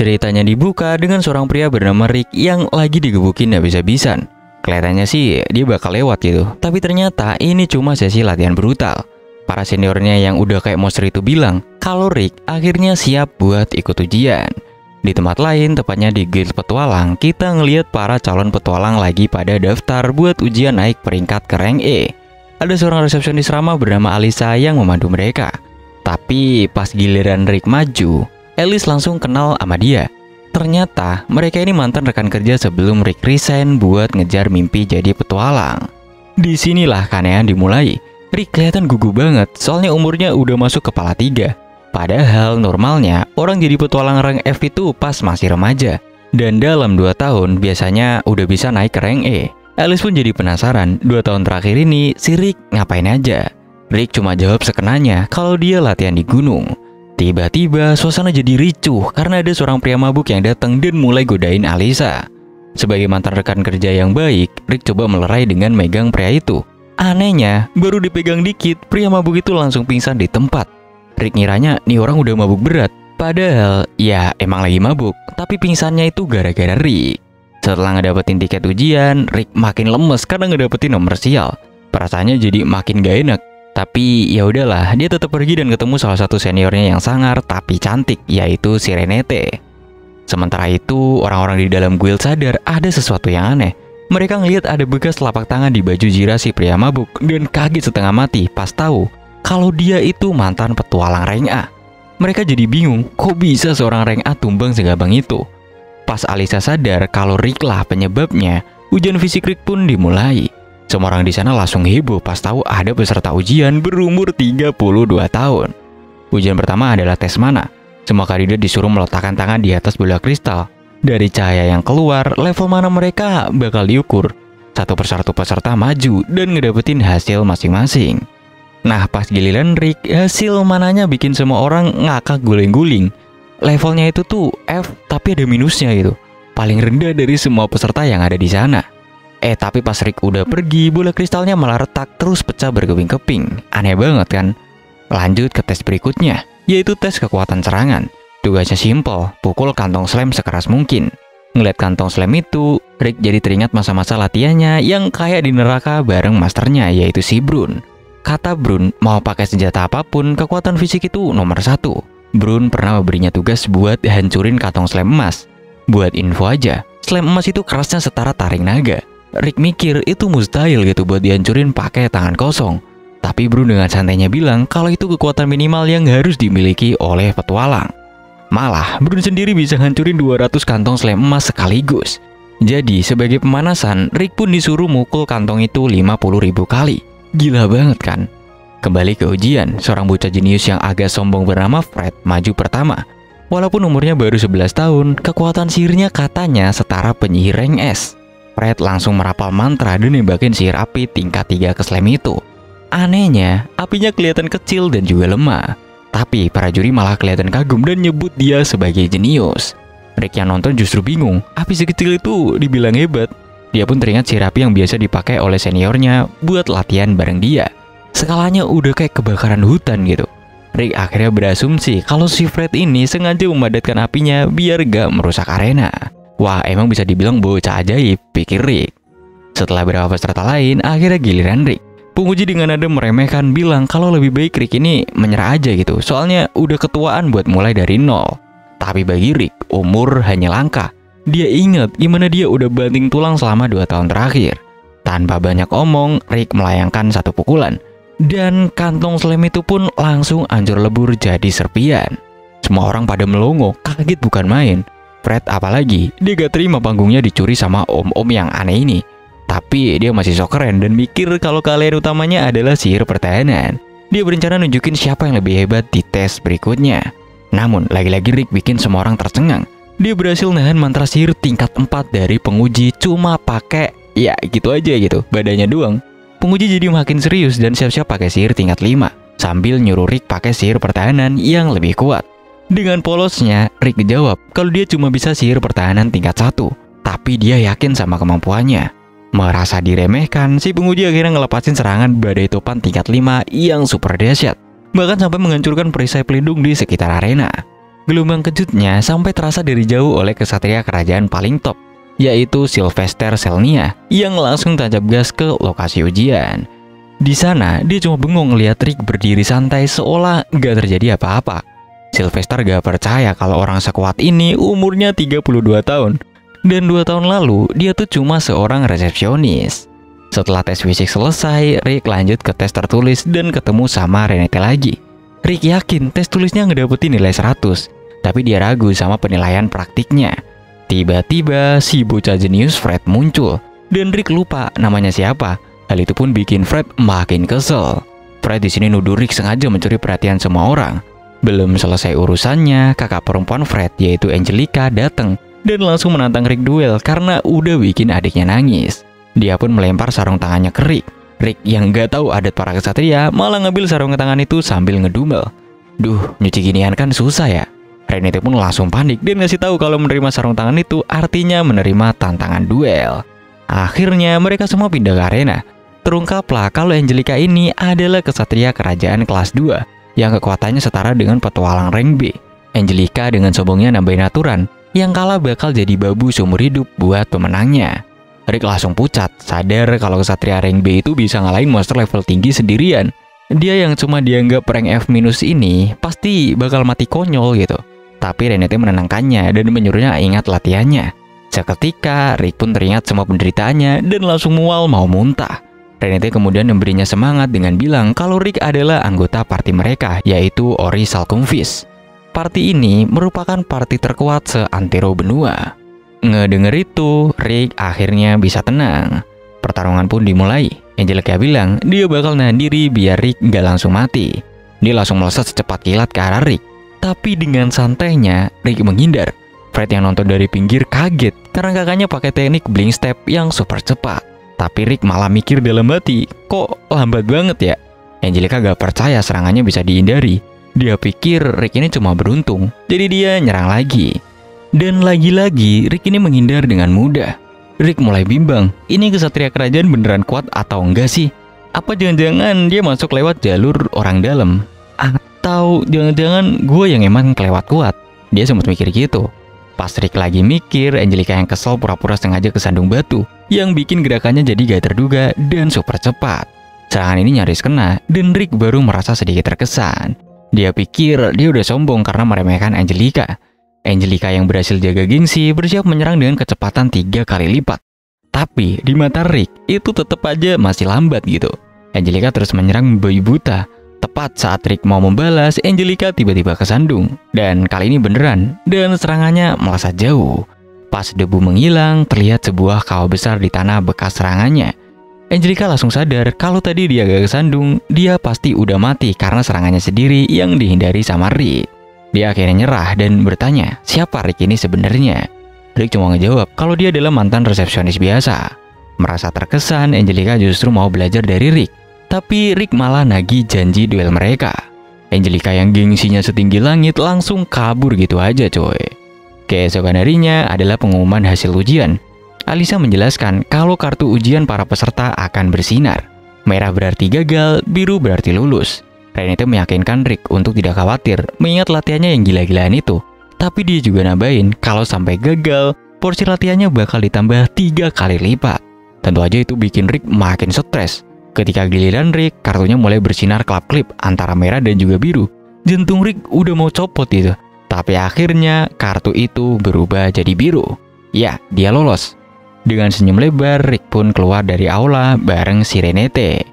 Ceritanya dibuka dengan seorang pria bernama Rick yang lagi digebukin habis-habisan. Kelihatannya sih dia bakal lewat gitu, tapi ternyata ini cuma sesi latihan brutal. Para seniornya yang udah kayak monster itu bilang kalau Rick akhirnya siap buat ikut ujian. Di tempat lain, tepatnya di guild petualang, kita ngelihat para calon petualang lagi pada daftar buat ujian naik peringkat ke rank E. Ada seorang resepsionis ramah bernama Alisa yang memandu mereka. Tapi pas giliran Rick maju, Alice langsung kenal sama dia. Ternyata mereka ini mantan rekan kerja sebelum Rick resign buat ngejar mimpi jadi petualang. Disinilah keanehan dimulai. Rick kelihatan gugup banget soalnya umurnya udah masuk kepala 3. Padahal normalnya orang jadi petualang rank F itu pas masih remaja. Dan dalam 2 tahun biasanya udah bisa naik ke rank E. Alice pun jadi penasaran 2 tahun terakhir ini si Rick ngapain aja. Rick cuma jawab sekenanya kalau dia latihan di gunung. Tiba-tiba suasana jadi ricuh karena ada seorang pria mabuk yang datang dan mulai godain Alisa. Sebagai mantan rekan kerja yang baik, Rick coba melerai dengan megang pria itu. Anehnya, baru dipegang dikit, pria mabuk itu langsung pingsan di tempat. Rick ngiranya nih orang udah mabuk berat. Padahal ya emang lagi mabuk, tapi pingsannya itu gara-gara Rick. Setelah ngedapetin tiket ujian, Rick makin lemes karena ngedapetin nomor sial. Perasaannya jadi makin gak enak. Tapi ya udahlah, dia tetap pergi dan ketemu salah satu seniornya yang sangar tapi cantik, yaitu si Renete. Sementara itu, orang-orang di dalam guild sadar ada sesuatu yang aneh. Mereka ngelihat ada bekas telapak tangan di baju Jira si pria mabuk dan kaget setengah mati pas tahu kalau dia itu mantan petualang rank A. Mereka jadi bingung, kok bisa seorang rank A tumbang segampang itu? Pas Alisa sadar kalau Rick lah penyebabnya, ujian fisik Rick pun dimulai. Semua orang di sana langsung heboh pas tahu ada peserta ujian berumur 32 tahun. Ujian pertama adalah tes mana. Semua kandidat disuruh meletakkan tangan di atas bola kristal. Dari cahaya yang keluar, level mana mereka bakal diukur. Satu persatu peserta maju dan ngedapetin hasil masing-masing. Nah, pas giliran Rick, hasil mananya bikin semua orang ngakak guling-guling. Levelnya itu tuh F, tapi ada minusnya gitu. Paling rendah dari semua peserta yang ada di sana. Tapi pas Rick udah pergi, bola kristalnya malah retak terus pecah berkeping-keping. Aneh banget kan? Lanjut ke tes berikutnya, yaitu tes kekuatan serangan. Tugasnya simple, pukul kantong slam sekeras mungkin. Ngeliat kantong slam itu, Rick jadi teringat masa-masa latihannya yang kayak di neraka bareng masternya, yaitu si Brun. Kata Brun, mau pakai senjata apapun, kekuatan fisik itu nomor 1. Brun pernah memberinya tugas buat hancurin kantong slam emas. Buat info aja, slam emas itu kerasnya setara taring naga. Rick mikir itu mustahil gitu buat dihancurin pakai tangan kosong. Tapi Brun dengan santainya bilang kalau itu kekuatan minimal yang harus dimiliki oleh petualang. Malah, Brun sendiri bisa hancurin 200 kantong slam emas sekaligus. Jadi, sebagai pemanasan, Rick pun disuruh mukul kantong itu 50.000 kali. Gila banget kan? Kembali ke ujian, seorang bocah jenius yang agak sombong bernama Fred maju pertama. Walaupun umurnya baru 11 tahun, kekuatan sihirnya katanya setara penyihir rank S. Fred langsung merapal mantra dan nembakin sihir api tingkat 3 ke slam itu. Anehnya, apinya kelihatan kecil dan juga lemah. Tapi para juri malah kelihatan kagum dan nyebut dia sebagai jenius. Rick yang nonton justru bingung, api sekecil itu dibilang hebat. Dia pun teringat sihir api yang biasa dipakai oleh seniornya buat latihan bareng dia. Skalanya udah kayak kebakaran hutan gitu. Rick akhirnya berasumsi kalau si Fred ini sengaja memadatkan apinya biar gak merusak arena. Wah, emang bisa dibilang bocah ajaib, pikir Rick. Setelah beberapa peserta lain, akhirnya giliran Rick. Penguji dengan nada meremehkan bilang kalau lebih baik Rick ini menyerah aja gitu, soalnya udah ketuaan buat mulai dari nol. Tapi bagi Rick, umur hanya langkah. Dia ingat gimana dia udah banting tulang selama 2 tahun terakhir. Tanpa banyak omong, Rick melayangkan satu pukulan. Dan kantong slam itu pun langsung hancur lebur jadi serpian. Semua orang pada melongo, kaget bukan main. Fred apalagi, dia gak terima panggungnya dicuri sama om-om yang aneh ini. Tapi dia masih sok keren dan mikir kalau kalian utamanya adalah sihir pertahanan. Dia berencana nunjukin siapa yang lebih hebat di tes berikutnya. Namun, lagi-lagi Rick bikin semua orang tercengang. Dia berhasil nahan mantra sihir tingkat 4 dari penguji cuma pakai, ya gitu aja gitu, badannya doang. Penguji jadi makin serius dan siap-siap pakai sihir tingkat 5. Sambil nyuruh Rick pakai sihir pertahanan yang lebih kuat. Dengan polosnya, Rick jawab kalau dia cuma bisa sihir pertahanan tingkat 1. Tapi dia yakin sama kemampuannya. Merasa diremehkan, si penguji akhirnya ngelepasin serangan badai topan tingkat 5 yang super dahsyat. Bahkan sampai menghancurkan perisai pelindung di sekitar arena. Gelombang kejutnya sampai terasa dari jauh oleh kesatria kerajaan paling top, yaitu Sylvester Selnia, yang langsung tancap gas ke lokasi ujian. Di sana, dia cuma bengong ngeliat Rick berdiri santai seolah gak terjadi apa-apa. Sylvester gak percaya kalau orang sekuat ini umurnya 32 tahun. Dan 2 tahun lalu, dia tuh cuma seorang resepsionis. Setelah tes fisik selesai, Rick lanjut ke tes tertulis dan ketemu sama Renate lagi. Rick yakin tes tulisnya ngedapetin nilai 100, tapi dia ragu sama penilaian praktiknya. Tiba-tiba si bocah jenius Fred muncul, dan Rick lupa namanya siapa. Hal itu pun bikin Fred makin kesel. Fred di sini nuduh Rick sengaja mencuri perhatian semua orang. Belum selesai urusannya, kakak perempuan Fred yaitu Angelica datang dan langsung menantang Rick duel karena udah bikin adiknya nangis. Dia pun melempar sarung tangannya ke Rick. Rick yang gak tahu adat para kesatria malah ngambil sarung tangan itu sambil ngedumel. Duh, nyuci ginian kan susah ya. Renate pun langsung panik dan ngasih tahu kalau menerima sarung tangan itu artinya menerima tantangan duel. Akhirnya mereka semua pindah ke arena. Terungkaplah kalau Angelica ini adalah kesatria kerajaan kelas 2 yang kekuatannya setara dengan petualang rank B. Angelica dengan sombongnya nambahin aturan, yang kalah bakal jadi babu seumur hidup buat pemenangnya. Rick langsung pucat, sadar kalau kesatria rank B itu bisa ngalahin monster level tinggi sendirian. Dia yang cuma dianggap rank F- ini pasti bakal mati konyol gitu. Tapi Renate menenangkannya dan menyuruhnya ingat latihannya. Seketika, Rick pun teringat semua penderitaannya dan langsung mual mau muntah. Renate kemudian memberinya semangat dengan bilang kalau Rick adalah anggota party mereka, yaitu Ori Salcumvis. Party ini merupakan party terkuat seantero benua. Ngedenger itu, Rick akhirnya bisa tenang. Pertarungan pun dimulai. Angelica bilang dia bakal nahan diri biar Rick nggak langsung mati. Dia langsung melesat secepat kilat ke arah Rick. Tapi dengan santainya, Rick menghindar. Fred yang nonton dari pinggir kaget karena kakaknya pakai teknik blink step yang super cepat. Tapi Rick malah mikir dalam hati, kok lambat banget ya? Angelica gak percaya serangannya bisa dihindari. Dia pikir Rick ini cuma beruntung, jadi dia nyerang lagi. Dan lagi-lagi Rick ini menghindar dengan mudah. Rick mulai bimbang, ini kesatria kerajaan beneran kuat atau enggak sih? Apa jangan-jangan dia masuk lewat jalur orang dalam? Atau jangan-jangan gue yang emang kelewat kuat? Dia sempat mikir gitu. Pas Rick lagi mikir, Angelica yang kesel pura-pura sengaja kesandung batu, yang bikin gerakannya jadi gak terduga dan super cepat. Serangan ini nyaris kena, dan Rick baru merasa sedikit terkesan. Dia pikir dia udah sombong karena meremehkan Angelica. Angelica yang berhasil jaga gengsi bersiap menyerang dengan kecepatan 3 kali lipat. Tapi di mata Rick itu tetap aja masih lambat gitu. Angelica terus menyerang bayi buta. Tepat saat Rick mau membalas, Angelica tiba-tiba kesandung. Dan kali ini beneran, dan serangannya melesat jauh. Pas debu menghilang, terlihat sebuah kawah besar di tanah bekas serangannya. Angelica langsung sadar kalau tadi dia gak kesandung, dia pasti udah mati karena serangannya sendiri yang dihindari sama Rick. Dia akhirnya nyerah dan bertanya, siapa Rick ini sebenarnya? Rick cuma ngejawab kalau dia adalah mantan resepsionis biasa. Merasa terkesan, Angelica justru mau belajar dari Rick. Tapi Rick malah nagih janji duel mereka. Angelica yang gengsinya setinggi langit langsung kabur gitu aja coy. Keesokan harinya adalah pengumuman hasil ujian. Alisa menjelaskan kalau kartu ujian para peserta akan bersinar. Merah berarti gagal, biru berarti lulus. Renate meyakinkan Rick untuk tidak khawatir mengingat latihannya yang gila-gilaan itu. Tapi dia juga nambahin kalau sampai gagal, porsi latihannya bakal ditambah 3 kali lipat. Tentu aja itu bikin Rick makin stres. Ketika giliran Rick, kartunya mulai bersinar kelap-kelip antara merah dan juga biru. Jantung Rick udah mau copot gitu. Tapi akhirnya kartu itu berubah jadi biru. Ya, dia lolos. Dengan senyum lebar, Rick pun keluar dari aula bareng si Renate.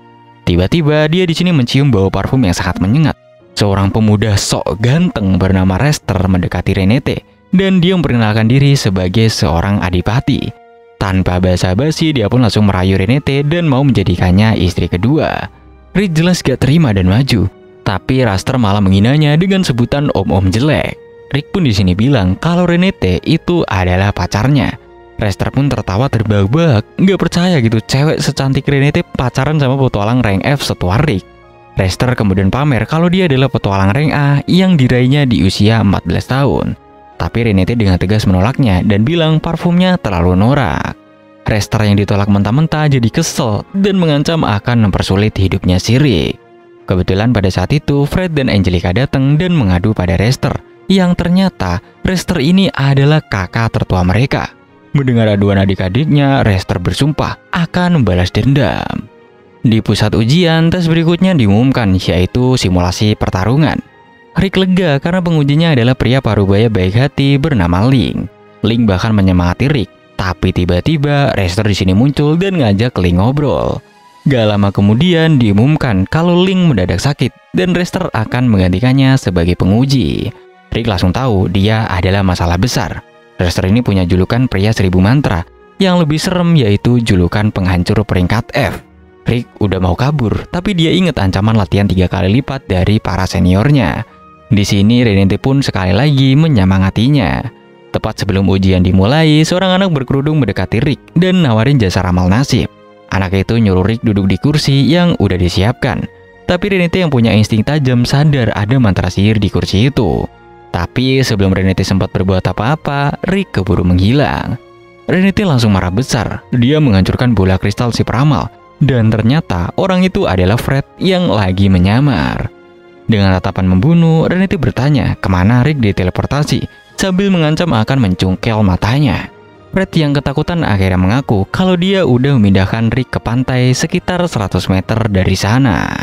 Tiba-tiba dia di sini mencium bau parfum yang sangat menyengat. Seorang pemuda sok ganteng bernama Rester mendekati Renate dan dia memperkenalkan diri sebagai seorang adipati. Tanpa basa-basi dia pun langsung merayu Renate dan mau menjadikannya istri kedua. Rick jelas gak terima dan maju, tapi Rester malah menghinanya dengan sebutan om-om jelek. Rick pun di sini bilang kalau Renate itu adalah pacarnya. Rester pun tertawa terbahak-bahak, gak percaya gitu cewek secantik Renate pacaran sama petualang rank F setua Rick. Rester kemudian pamer kalau dia adalah petualang rank A yang diraihnya di usia 14 tahun. Tapi Renate dengan tegas menolaknya dan bilang parfumnya terlalu norak. Rester yang ditolak mentah-mentah jadi kesel dan mengancam akan mempersulit hidupnya si Rick. Kebetulan pada saat itu Fred dan Angelica datang dan mengadu pada Rester yang ternyata Rester ini adalah kakak tertua mereka. Mendengar aduan adik-adiknya, Rester bersumpah akan membalas dendam. Di pusat ujian, tes berikutnya diumumkan, yaitu simulasi pertarungan. Rick lega karena pengujinya adalah pria parubaya baik hati bernama Ling. Ling bahkan menyemangati Rick, tapi tiba-tiba Rester di sini muncul dan ngajak Ling ngobrol. Gak lama kemudian diumumkan kalau Ling mendadak sakit dan Rester akan menggantikannya sebagai penguji. Rick langsung tahu dia adalah masalah besar. Rester ini punya julukan pria 1000 mantra, yang lebih serem yaitu julukan penghancur peringkat F. Rick udah mau kabur, tapi dia ingat ancaman latihan 3 kali lipat dari para seniornya. Di sini Renate pun sekali lagi menyemangatinya. Tepat sebelum ujian dimulai, seorang anak berkerudung mendekati Rick dan nawarin jasa ramal nasib. Anak itu nyuruh Rick duduk di kursi yang udah disiapkan. Tapi Renate yang punya insting tajam sadar ada mantra sihir di kursi itu. Tapi sebelum Renate sempat berbuat apa-apa, Rick keburu menghilang. Renate langsung marah besar. Dia menghancurkan bola kristal si peramal. Dan ternyata orang itu adalah Fred yang lagi menyamar. Dengan tatapan membunuh, Renate bertanya kemana Rick diteleportasi sambil mengancam akan mencungkel matanya. Fred yang ketakutan akhirnya mengaku kalau dia udah memindahkan Rick ke pantai sekitar 100 meter dari sana.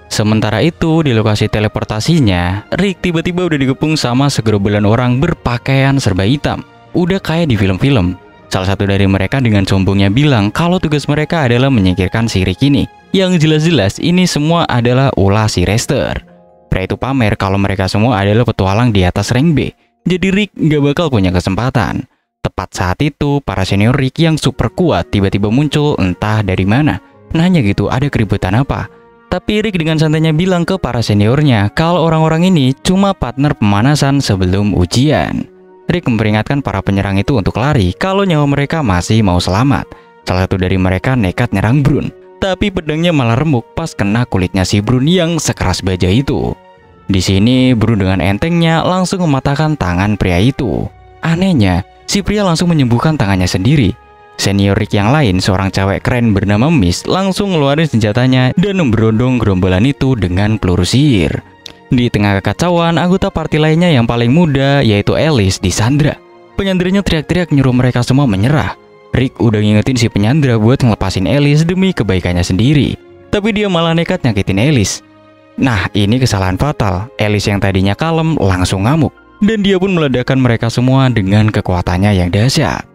Sementara itu, di lokasi teleportasinya, Rick tiba-tiba udah dikepung sama segerombolan orang berpakaian serba hitam. Udah kayak di film-film. Salah satu dari mereka dengan sombongnya bilang kalau tugas mereka adalah menyingkirkan si Rick ini. Yang jelas-jelas ini semua adalah ulah si Rester. Pria itu pamer kalau mereka semua adalah petualang di atas rank B. Jadi Rick gak bakal punya kesempatan. Tepat saat itu, para senior Rick yang super kuat tiba-tiba muncul entah dari mana. Nanya gitu, ada keributan apa? Tapi Rick dengan santainya bilang ke para seniornya kalau orang-orang ini cuma partner pemanasan sebelum ujian. Rick memperingatkan para penyerang itu untuk lari kalau nyawa mereka masih mau selamat. Salah satu dari mereka nekat nyerang Brun, tapi pedangnya malah remuk pas kena kulitnya si Brun yang sekeras baja itu. Di sini Brun dengan entengnya langsung mematahkan tangan pria itu. Anehnya, si pria langsung menyembuhkan tangannya sendiri. Senior Rick yang lain, seorang cewek keren bernama Miss, langsung ngeluarin senjatanya dan memberondong gerombolan itu dengan peluru sihir. Di tengah kekacauan, anggota party lainnya yang paling muda yaitu Alice disandra. Penyanderanya teriak-teriak nyuruh mereka semua menyerah. Rick udah ngingetin si penyandra buat ngelepasin Alice demi kebaikannya sendiri, tapi dia malah nekat nyakitin Alice. Nah, ini kesalahan fatal. Alice yang tadinya kalem langsung ngamuk, dan dia pun meledakkan mereka semua dengan kekuatannya yang dahsyat.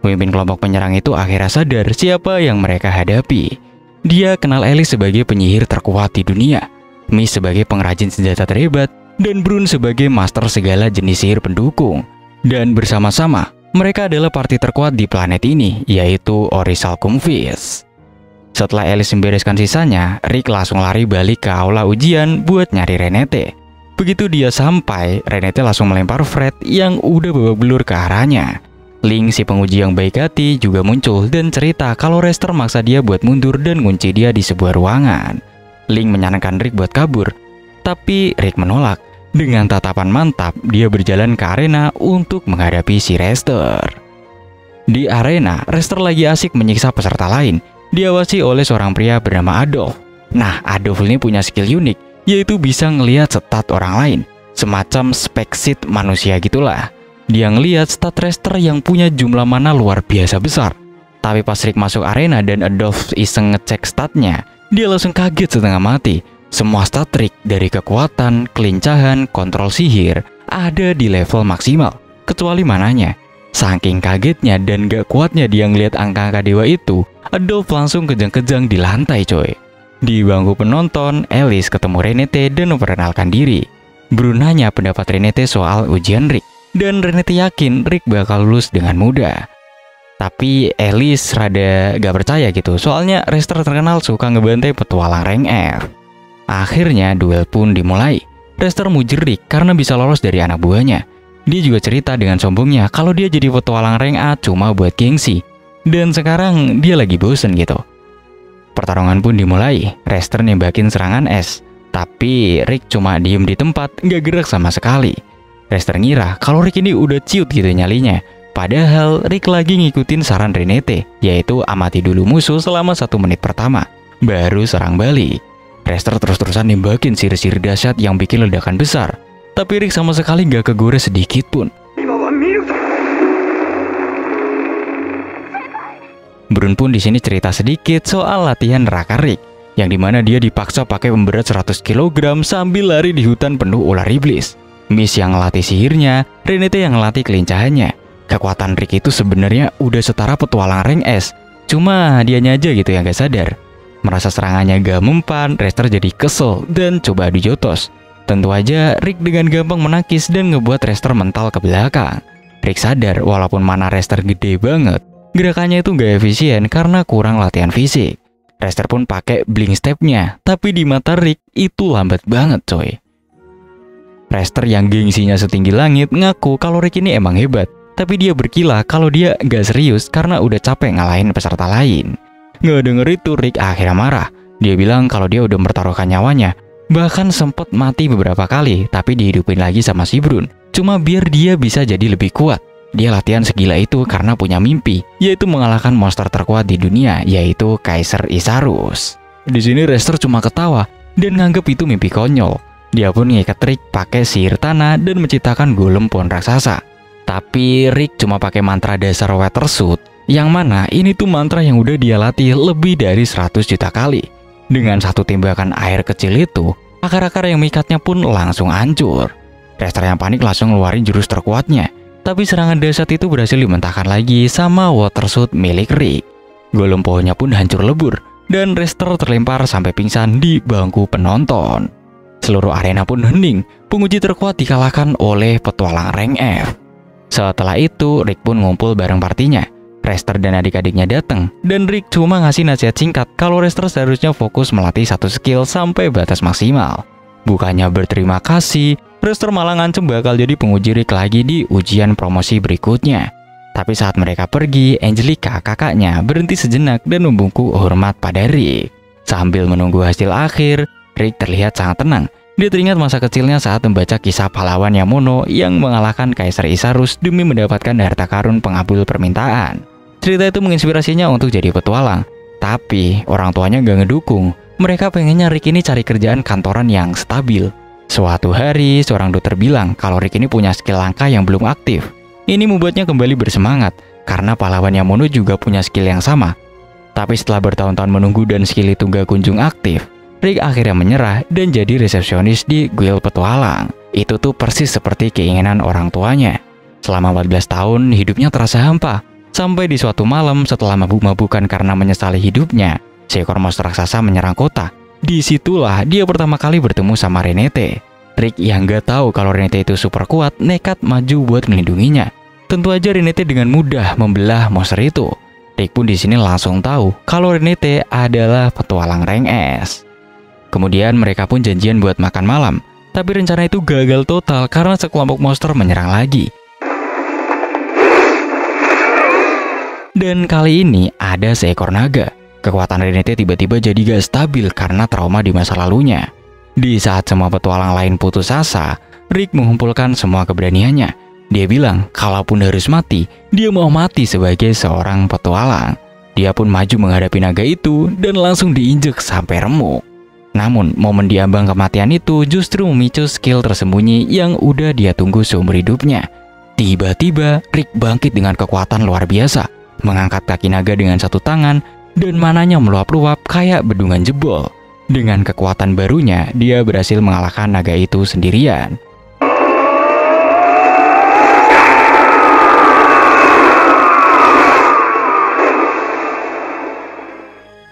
Pemimpin kelompok penyerang itu akhirnya sadar siapa yang mereka hadapi. Dia kenal Alice sebagai penyihir terkuat di dunia, Miss sebagai pengrajin senjata terhebat, dan Brun sebagai master segala jenis sihir pendukung. Dan bersama-sama, mereka adalah party terkuat di planet ini, yaitu Orichalcum Feast. Setelah Alice membereskan sisanya, Rick langsung lari balik ke aula ujian buat nyari Renate. Begitu dia sampai, Renate langsung melempar Fred yang udah babak belur ke arahnya. Ling, si penguji yang baik hati, juga muncul dan cerita kalau Rester maksa dia buat mundur dan ngunci dia di sebuah ruangan. Ling menyarankan Rick buat kabur, tapi Rick menolak. Dengan tatapan mantap, dia berjalan ke arena untuk menghadapi si Rester. Di arena, Rester lagi asik menyiksa peserta lain, diawasi oleh seorang pria bernama Adolf. Nah, Adolf ini punya skill unik, yaitu bisa ngelihat stat orang lain, semacam speksit manusia gitulah. Dia ngelihat stat Rester yang punya jumlah mana luar biasa besar. Tapi pas Rick masuk arena dan Adolf iseng ngecek statnya, dia langsung kaget setengah mati. Semua stat Rick dari kekuatan, kelincahan, kontrol sihir ada di level maksimal, kecuali mananya. Saking kagetnya dan gak kuatnya dia ngeliat angka-angka dewa itu, Adolf langsung kejang-kejang di lantai coy. Di bangku penonton, Alice ketemu Renate dan memperkenalkan diri. Brun nanya pendapat Renate soal ujian Rick, dan Renate yakin Rick bakal lulus dengan mudah. Tapi Alice rada gak percaya gitu, soalnya Rester terkenal suka ngebantai petualang rank F. Akhirnya duel pun dimulai. Rester muji Rick karena bisa lolos dari anak buahnya. Dia juga cerita dengan sombongnya kalau dia jadi petualang rank A cuma buat gengsi, dan sekarang dia lagi bosen gitu. Pertarungan pun dimulai. Rester nembakin serangan es, tapi Rick cuma diem di tempat, gak gerak sama sekali. Rester ngira kalau Rick ini udah ciut gitu nyalinya. Padahal Rick lagi ngikutin saran Renate, yaitu amati dulu musuh selama 1 menit pertama, baru serang balik. Rester terus-terusan nembakin sihir-sihir dahsyat yang bikin ledakan besar, tapi Rick sama sekali gak kegores sedikit pun. Brun pun di sini cerita sedikit soal latihan neraka Rick, yang dimana dia dipaksa pakai pemberat 100 kg sambil lari di hutan penuh ular iblis. Miss yang ngelatih sihirnya, Renate yang ngelatih kelincahannya. Kekuatan Rick itu sebenarnya udah setara petualang rank S, cuma dianya aja gitu yang gak sadar. Merasa serangannya gak mempan, Rester jadi kesel dan coba adu jotos. Tentu aja Rick dengan gampang menangkis dan ngebuat Rester mental ke belakang. Rick sadar walaupun mana Rester gede banget, gerakannya itu gak efisien karena kurang latihan fisik. Rester pun pakai blink stepnya, tapi di mata Rick itu lambat banget coy. Rester yang gengsinya setinggi langit ngaku kalau Rick ini emang hebat, tapi dia berkilah kalau dia gak serius karena udah capek ngalahin peserta lain. Nggak denger itu, Rick akhirnya marah. Dia bilang kalau dia udah mempertaruhkan nyawanya, bahkan sempet mati beberapa kali, tapi dihidupin lagi sama si Brun, cuma biar dia bisa jadi lebih kuat. Dia latihan segila itu karena punya mimpi, yaitu mengalahkan monster terkuat di dunia, yaitu Kaiser Isarus. Di sini Rester cuma ketawa dan nganggep itu mimpi konyol. Dia pun ngikat Rick pakai sihir tanah dan menciptakan golem pohon raksasa. Tapi Rick cuma pakai mantra dasar Wethersuit, yang mana ini tuh mantra yang udah dia latih lebih dari 100 juta kali. Dengan satu tembakan air kecil itu, akar-akar yang mengikatnya pun langsung hancur. Rester yang panik langsung ngeluarin jurus terkuatnya, tapi serangan dahsyat itu berhasil dimentahkan lagi sama Wethersuit milik Rick. Golem pohonnya pun hancur lebur, dan Rester terlempar sampai pingsan di bangku penonton. Seluruh arena pun hening, penguji terkuat dikalahkan oleh petualang rank F. Setelah itu, Rick pun ngumpul bareng partinya. Rester dan adik-adiknya datang, dan Rick cuma ngasih nasihat singkat kalau Rester seharusnya fokus melatih satu skill sampai batas maksimal. Bukannya berterima kasih, Rester malah ngancem bakal jadi penguji Rick lagi di ujian promosi berikutnya. Tapi saat mereka pergi, Angelica, kakaknya, berhenti sejenak dan membungkuk hormat pada Rick. Sambil menunggu hasil akhir, Rick terlihat sangat tenang. Dia teringat masa kecilnya saat membaca kisah pahlawan Yamono yang mengalahkan Kaiser Isarus demi mendapatkan harta karun pengabul permintaan. Cerita itu menginspirasinya untuk jadi petualang, tapi orang tuanya gak ngedukung. Mereka pengennya Rick ini cari kerjaan kantoran yang stabil. Suatu hari, seorang dokter bilang kalau Rick ini punya skill langka yang belum aktif. Ini membuatnya kembali bersemangat, karena pahlawan Yamono juga punya skill yang sama. Tapi setelah bertahun-tahun menunggu dan skill itu gak kunjung aktif, Rick akhirnya menyerah dan jadi resepsionis di guild petualang. Itu tuh persis seperti keinginan orang tuanya. Selama 14 tahun, hidupnya terasa hampa. Sampai di suatu malam setelah mabuk-mabukan karena menyesali hidupnya, seekor monster raksasa menyerang kota. Disitulah dia pertama kali bertemu sama Renate. Rick yang gak tahu kalau Renate itu super kuat nekat maju buat melindunginya. Tentu aja Renate dengan mudah membelah monster itu. Rick pun di sini langsung tahu kalau Renate adalah petualang rank S. Kemudian mereka pun janjian buat makan malam, tapi rencana itu gagal total karena sekelompok monster menyerang lagi. Dan kali ini ada seekor naga. Kekuatan Renate tiba-tiba jadi gak stabil karena trauma di masa lalunya. Di saat semua petualang lain putus asa, Rick mengumpulkan semua keberaniannya. Dia bilang kalaupun harus mati, dia mau mati sebagai seorang petualang. Dia pun maju menghadapi naga itu dan langsung diinjek sampai remuk. Namun momen diambang kematian itu justru memicu skill tersembunyi yang udah dia tunggu seumur hidupnya. Tiba-tiba Rick bangkit dengan kekuatan luar biasa, mengangkat kaki naga dengan satu tangan, dan mananya meluap-luap kayak bendungan jebol. Dengan kekuatan barunya, dia berhasil mengalahkan naga itu sendirian.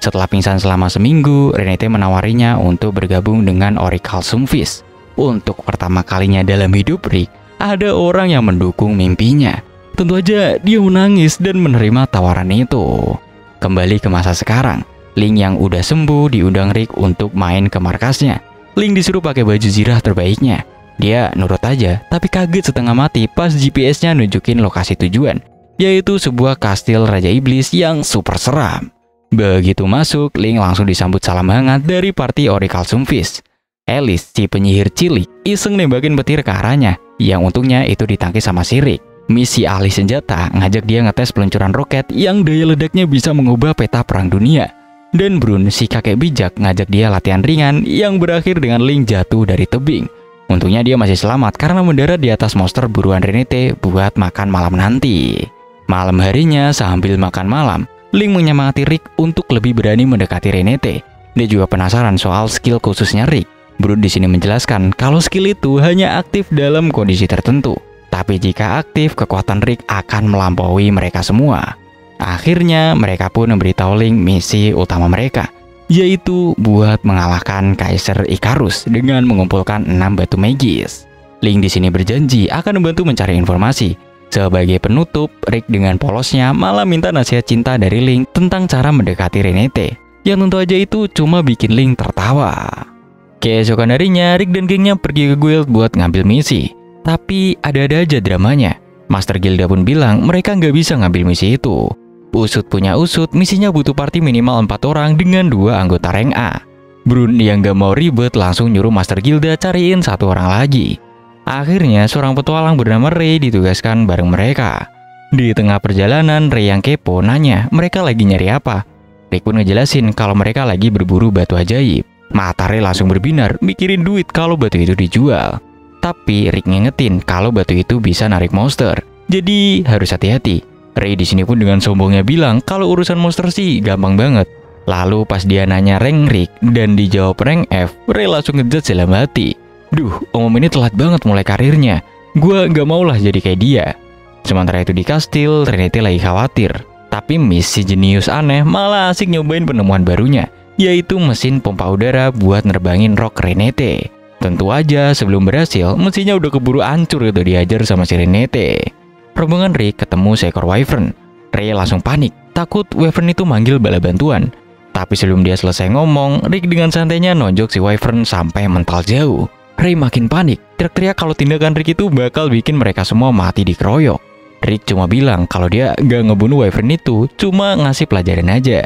Setelah pingsan selama seminggu, Renate menawarinya untuk bergabung dengan Oracle Sunfish. Untuk pertama kalinya dalam hidup Rick, ada orang yang mendukung mimpinya. Tentu aja dia menangis dan menerima tawaran itu. Kembali ke masa sekarang, Link yang udah sembuh diundang Rick untuk main ke markasnya. Link disuruh pakai baju zirah terbaiknya. Dia nurut aja, tapi kaget setengah mati pas GPS-nya nunjukin lokasi tujuan, yaitu sebuah kastil Raja Iblis yang super seram. Begitu masuk, Link langsung disambut salam hangat dari party Oracle Sunfish. Alice, si penyihir cilik, iseng nembakin petir ke arahnya, yang untungnya itu ditangkis sama si Rick. Misi ahli senjata ngajak dia ngetes peluncuran roket yang daya ledaknya bisa mengubah peta perang dunia. Dan Brun, si kakek bijak, ngajak dia latihan ringan yang berakhir dengan Link jatuh dari tebing. Untungnya dia masih selamat karena mendarat di atas monster buruan Renate buat makan malam nanti. Malam harinya sambil makan malam, Link menyemangati Rick untuk lebih berani mendekati Renate. Dia juga penasaran soal skill khususnya Rick. Brun di sini menjelaskan kalau skill itu hanya aktif dalam kondisi tertentu. Tapi jika aktif, kekuatan Rick akan melampaui mereka semua. Akhirnya mereka pun memberitahu Link misi utama mereka, yaitu buat mengalahkan Kaisar Icarus dengan mengumpulkan 6 batu magis. Link di sini berjanji akan membantu mencari informasi. Sebagai penutup, Rick dengan polosnya malah minta nasihat cinta dari Link tentang cara mendekati Renate, yang tentu aja itu cuma bikin Link tertawa. Keesokan harinya, Rick dan gengnya pergi ke guild buat ngambil misi. Tapi ada-ada aja dramanya. Master Gilda pun bilang mereka nggak bisa ngambil misi itu. Usut punya usut, misinya butuh party minimal 4 orang dengan 2 anggota rank A. Brun yang gak mau ribet langsung nyuruh Master Gilda cariin 1 orang lagi. Akhirnya seorang petualang bernama Ray ditugaskan bareng mereka. Di tengah perjalanan, Ray yang kepo nanya mereka lagi nyari apa. Rick pun ngejelasin kalau mereka lagi berburu batu ajaib. Mata Ray langsung berbinar mikirin duit kalau batu itu dijual. Tapi Rick ngingetin kalau batu itu bisa narik monster, jadi harus hati-hati. Ray di sini pun dengan sombongnya bilang kalau urusan monster sih gampang banget. Lalu pas dia nanya rank Rick dan dijawab rank F, Ray langsung ngejudge dalam hati. Duh, om ini telat banget mulai karirnya. Gua gak maulah jadi kayak dia. Sementara itu di kastil, Renate lagi khawatir. Tapi Miss si jenius aneh malah asik nyobain penemuan barunya, yaitu mesin pompa udara buat nerbangin rok Renate. Tentu aja sebelum berhasil, mesinnya udah keburu hancur gitu diajar sama si Renate. Rombongan Rick ketemu seekor wyvern. Ray langsung panik, takut wyvern itu manggil bala bantuan. Tapi sebelum dia selesai ngomong, Rick dengan santainya nonjok si wyvern sampai mental jauh. Ray makin panik, teriak-teriak kalau tindakan Rick itu bakal bikin mereka semua mati dikeroyok. Rick cuma bilang kalau dia gak ngebunuh wyvern itu, cuma ngasih pelajaran aja.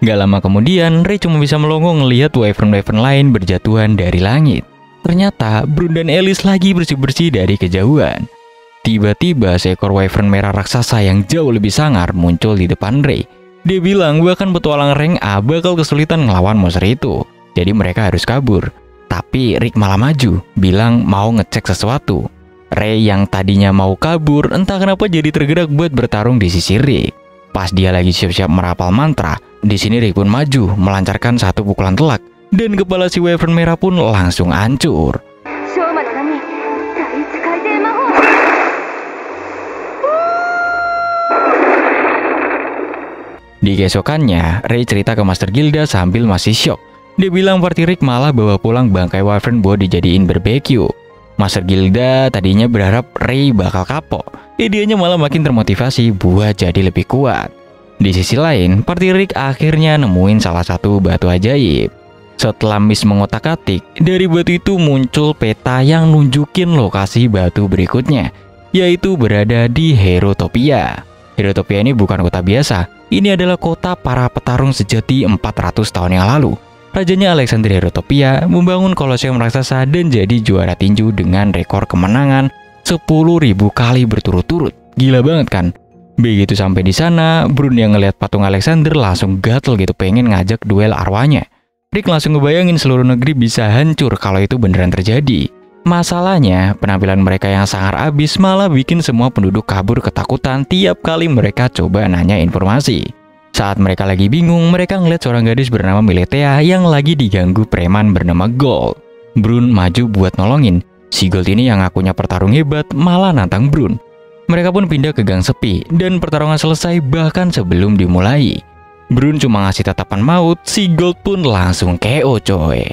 Gak lama kemudian, Ray cuma bisa melongo ngelihat wyvern-wyvern lain berjatuhan dari langit. Ternyata Brun dan Alice lagi bersih-bersih dari kejauhan. Tiba-tiba seekor wyvern merah raksasa yang jauh lebih sangar muncul di depan Ray. Dia bilang bahkan petualang rank A bakal kesulitan ngelawan monster itu, jadi mereka harus kabur. Tapi Rick malah maju, bilang mau ngecek sesuatu. Ray yang tadinya mau kabur entah kenapa jadi tergerak buat bertarung di sisi Rick. Pas dia lagi siap-siap merapal mantra, di sini Rick pun maju melancarkan 1 pukulan telak dan kepala si wyvern merah pun langsung hancur. Di keesokannya, Ray cerita ke Master Gilda sambil masih syok. Dia bilang party Rick malah bawa pulang bangkai wyvern buat dijadiin barbeque. Master Gilda tadinya berharap Ray bakal kapok. Dianya malah makin termotivasi buat jadi lebih kuat. Di sisi lain, party Rick akhirnya nemuin salah satu batu ajaib. Setelah Miss mengotak-atik, dari batu itu muncul peta yang nunjukin lokasi batu berikutnya, yaitu berada di Herotopia. Herotopia ini bukan kota biasa, ini adalah kota para petarung sejati 400 tahun yang lalu. Rajanya Alexander Herotopia membangun Koloseum raksasa dan jadi juara tinju dengan rekor kemenangan 10.000 kali berturut-turut. Gila banget kan? Begitu sampai di sana, Brun yang ngeliat patung Alexander langsung gatel gitu pengen ngajak duel arwahnya. Rick langsung ngebayangin seluruh negeri bisa hancur kalau itu beneran terjadi. Masalahnya, penampilan mereka yang sangar abis malah bikin semua penduduk kabur ketakutan tiap kali mereka coba nanya informasi. Saat mereka lagi bingung, mereka ngeliat seorang gadis bernama Miletea yang lagi diganggu preman bernama Gold. Brun maju buat nolongin. Si Gold ini yang ngakunya pertarung hebat malah nantang Brun. Mereka pun pindah ke gang sepi dan pertarungan selesai bahkan sebelum dimulai. Brun cuma ngasih tatapan maut, si Gold pun langsung KO coy.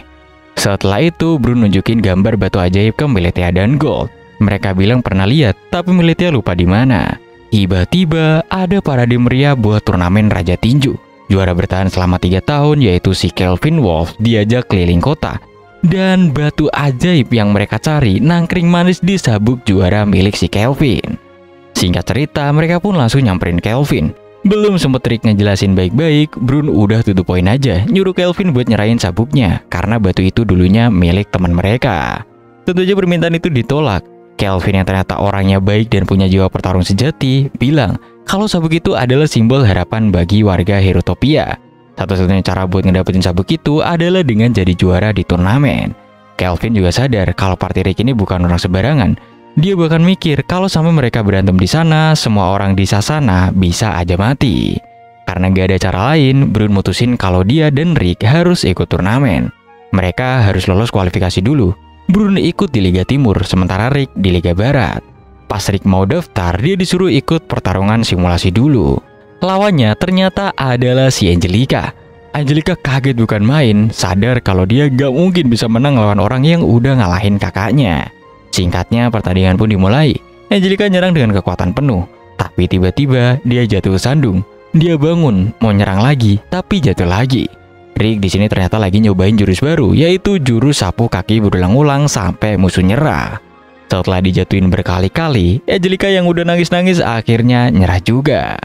Setelah itu, Brun nunjukin gambar batu ajaib ke Miletea dan Gold. Mereka bilang pernah lihat, tapi Miletea lupa di mana. Tiba-tiba ada parade meriah buat turnamen Raja Tinju. Juara bertahan selama 3 tahun yaitu si Kelvin Wolf diajak keliling kota. Dan batu ajaib yang mereka cari nangkring manis di sabuk juara milik si Kelvin. Singkat cerita, mereka pun langsung nyamperin Kelvin. Belum sempet Rick ngejelasin baik-baik, Brun udah to the point aja nyuruh Kelvin buat nyerahin sabuknya karena batu itu dulunya milik teman mereka. Tentu aja permintaan itu ditolak. Kelvin yang ternyata orangnya baik dan punya jiwa pertarung sejati, bilang kalau sabuk itu adalah simbol harapan bagi warga Herotopia. Satu-satunya cara buat ngedapetin sabuk itu adalah dengan jadi juara di turnamen. Kelvin juga sadar kalau party Rick ini bukan orang sembarangan. Dia bahkan mikir kalau sampai mereka berantem di sana, semua orang di Sasana bisa aja mati. Karena gak ada cara lain, Brun mutusin kalau dia dan Rick harus ikut turnamen. Mereka harus lolos kualifikasi dulu. Brun ikut di Liga Timur, sementara Rick di Liga Barat. Pas Rick mau daftar, dia disuruh ikut pertarungan simulasi dulu. Lawannya ternyata adalah si Angelica. Angelica kaget bukan main, sadar kalau dia gak mungkin bisa menang lawan orang yang udah ngalahin kakaknya. Singkatnya, pertandingan pun dimulai. Angelica nyerang dengan kekuatan penuh, tapi tiba-tiba dia jatuh ke sandung. Dia bangun, mau nyerang lagi, tapi jatuh lagi. Rick di sini ternyata lagi nyobain jurus baru, yaitu jurus sapu kaki berulang-ulang sampai musuh nyerah. Setelah dijatuhin berkali-kali, Angelica yang udah nangis-nangis akhirnya nyerah juga.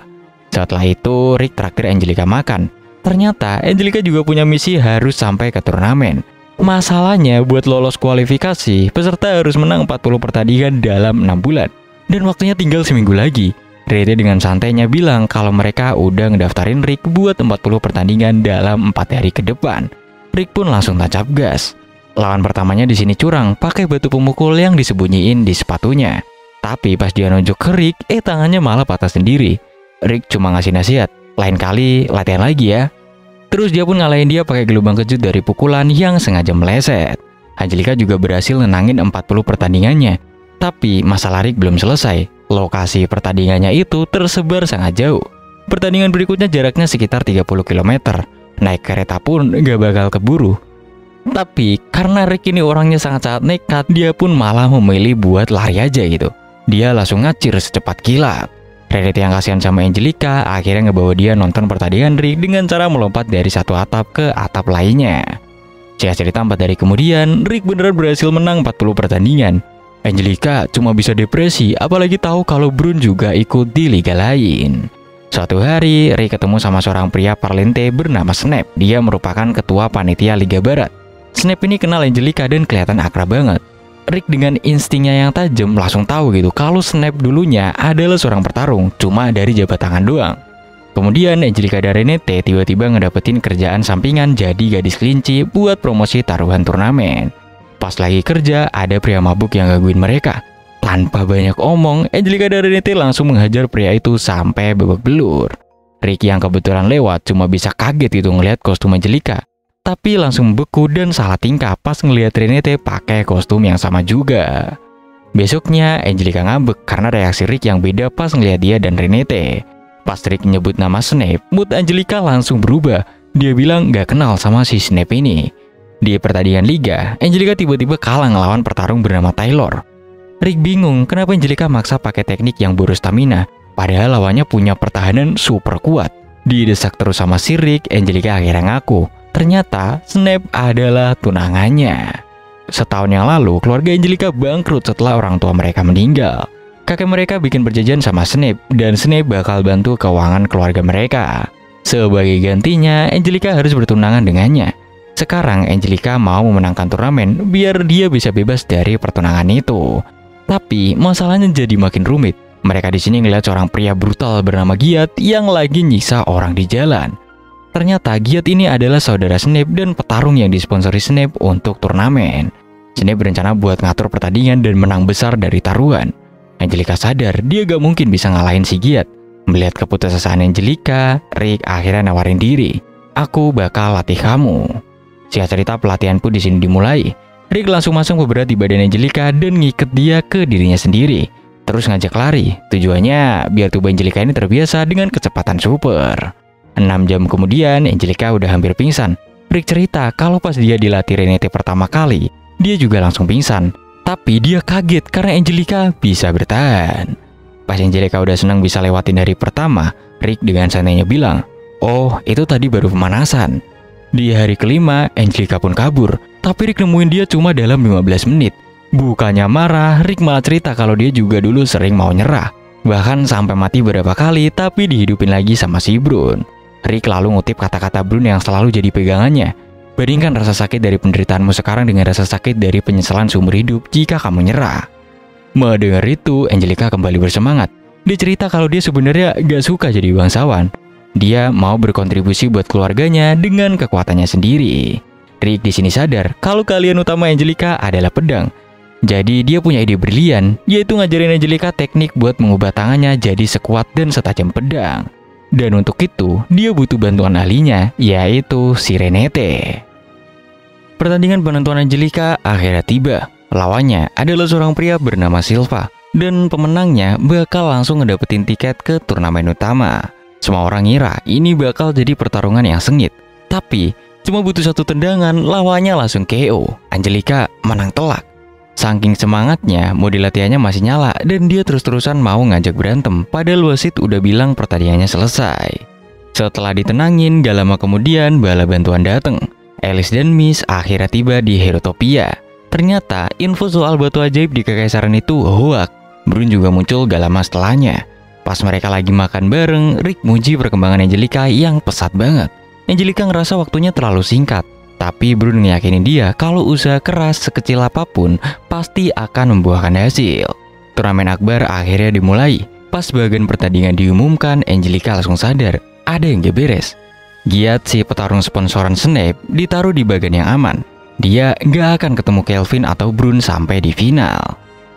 Setelah itu, Rick traktir Angelica makan. Ternyata Angelica juga punya misi harus sampai ke turnamen. Masalahnya buat lolos kualifikasi, peserta harus menang 40 pertandingan dalam 6 bulan. Dan waktunya tinggal seminggu lagi. Rete dengan santainya bilang kalau mereka udah ngedaftarin Rick buat 40 pertandingan dalam 4 hari ke depan. Rick pun langsung tancap gas. Lawan pertamanya di sini curang, pakai batu pemukul yang disembunyiin di sepatunya. Tapi pas dia nunjuk ke Rick, tangannya malah patah sendiri. Rick cuma ngasih nasihat, lain kali latihan lagi ya. Terus dia pun ngalahin dia pakai gelubang kejut dari pukulan yang sengaja meleset. Angelica juga berhasil nenangin 40 pertandingannya. Tapi masalah Rick belum selesai. Lokasi pertandingannya itu tersebar sangat jauh. Pertandingan berikutnya jaraknya sekitar 30 km. Naik kereta pun gak bakal keburu. Tapi karena Rick ini orangnya sangat-sangat nekat, dia pun malah memilih buat lari aja gitu. Dia langsung ngacir secepat kilat. Rete yang kasihan sama Angelica akhirnya ngebawa dia nonton pertandingan Rick dengan cara melompat dari satu atap ke atap lainnya. Jika cerita 4 hari kemudian, Rick beneran berhasil menang 40 pertandingan. Angelica cuma bisa depresi, apalagi tahu kalau Brun juga ikut di liga lain. Suatu hari, Rick ketemu sama seorang pria parlente bernama Snap. Dia merupakan ketua panitia Liga Barat. Snap ini kenal Angelica dan kelihatan akrab banget. Rick dengan instingnya yang tajam langsung tahu gitu kalau Snap dulunya adalah seorang pertarung, cuma dari jabat tangan doang. Kemudian Angelica dan Renate tiba-tiba ngedapetin kerjaan sampingan jadi gadis kelinci buat promosi taruhan turnamen. Pas lagi kerja, ada pria mabuk yang gangguin mereka. Tanpa banyak omong, Angelica dan Renate langsung menghajar pria itu sampai babak belur. Rick yang kebetulan lewat cuma bisa kaget gitu ngelihat kostum Angelica. Tapi langsung beku dan salah tingkah pas ngelihat Renate pakai kostum yang sama juga. Besoknya Angelica ngambek karena reaksi Rick yang beda pas ngelihat dia dan Renate. Pas Rick nyebut nama Snape, mood Angelica langsung berubah. Dia bilang gak kenal sama si Snape ini. Di pertandingan liga, Angelica tiba-tiba kalah ngelawan pertarung bernama Taylor. Rick bingung kenapa Angelica maksa pakai teknik yang boros stamina, padahal lawannya punya pertahanan super kuat. Didesak terus sama si Rick, Angelica akhirnya ngaku. Ternyata Snape adalah tunangannya. Setahun yang lalu, keluarga Angelica bangkrut setelah orang tua mereka meninggal. Kakek mereka bikin perjanjian sama Snape, dan Snape bakal bantu keuangan keluarga mereka. Sebagai gantinya, Angelica harus bertunangan dengannya. Sekarang Angelica mau memenangkan turnamen biar dia bisa bebas dari pertunangan itu. Tapi masalahnya jadi makin rumit. Mereka di sini ngeliat seorang pria brutal bernama Giat yang lagi nyiksa orang di jalan. Ternyata Giat ini adalah saudara Snape dan petarung yang disponsori Snape untuk turnamen. Snape berencana buat ngatur pertandingan dan menang besar dari taruhan. Angelica sadar dia gak mungkin bisa ngalahin si Giat. Melihat keputusasaan Angelica, Rick akhirnya nawarin diri. Aku bakal latih kamu. Singkat cerita, pelatihan pun di sini dimulai. Rick langsung masuk berat di badan Angelica dan ngiket dia ke dirinya sendiri. Terus ngajak lari. Tujuannya biar tubuh Angelica ini terbiasa dengan kecepatan super. 6 jam kemudian, Angelica udah hampir pingsan. Rick cerita kalau pas dia dilatih Renate pertama kali, dia juga langsung pingsan. Tapi dia kaget karena Angelica bisa bertahan. Pas Angelica udah senang bisa lewatin hari pertama, Rick dengan santainya bilang, "Oh, itu tadi baru pemanasan." Di hari kelima, Angelica pun kabur. Tapi Rick nemuin dia cuma dalam 15 menit. Bukannya marah, Rick malah cerita kalau dia juga dulu sering mau nyerah. Bahkan sampai mati beberapa kali, tapi dihidupin lagi sama si Brun. Rick lalu ngutip kata-kata Brun yang selalu jadi pegangannya. Bandingkan rasa sakit dari penderitaanmu sekarang dengan rasa sakit dari penyesalan seumur hidup jika kamu nyerah. Mendengar itu, Angelica kembali bersemangat. Dia cerita kalau dia sebenarnya gak suka jadi bangsawan. Dia mau berkontribusi buat keluarganya dengan kekuatannya sendiri. Rick di sini sadar kalau kalian utama Angelica adalah pedang. Jadi dia punya ide brilian, yaitu ngajarin Angelica teknik buat mengubah tangannya jadi sekuat dan setajam pedang. Dan untuk itu, dia butuh bantuan ahlinya, yaitu si Renate. Pertandingan penentuan Angelica akhirnya tiba. Lawannya adalah seorang pria bernama Silva, dan pemenangnya bakal langsung ngedapetin tiket ke turnamen utama. Semua orang ngira ini bakal jadi pertarungan yang sengit. Tapi, cuma butuh satu tendangan, lawannya langsung KO. Angelica menang telak. Saking semangatnya, mode latihannya masih nyala dan dia terus-terusan mau ngajak berantem, padahal wasit udah bilang pertandingannya selesai. Setelah ditenangin, gak lama kemudian bala bantuan dateng. Alice dan Miss akhirnya tiba di Herotopia. Ternyata info soal batu ajaib di kekaisaran itu hoak. Brun juga muncul gak lama setelahnya. Pas mereka lagi makan bareng, Rick muji perkembangan Angelica yang pesat banget. Angelica ngerasa waktunya terlalu singkat. Tapi Brun ngeyakinin dia kalau usaha keras sekecil apapun pasti akan membuahkan hasil. Turnamen akbar akhirnya dimulai. Pas bagian pertandingan diumumkan, Angelica langsung sadar ada yang gak beres. Giat, si petarung sponsoran Snape, ditaruh di bagian yang aman. Dia gak akan ketemu Kelvin atau Brun sampai di final.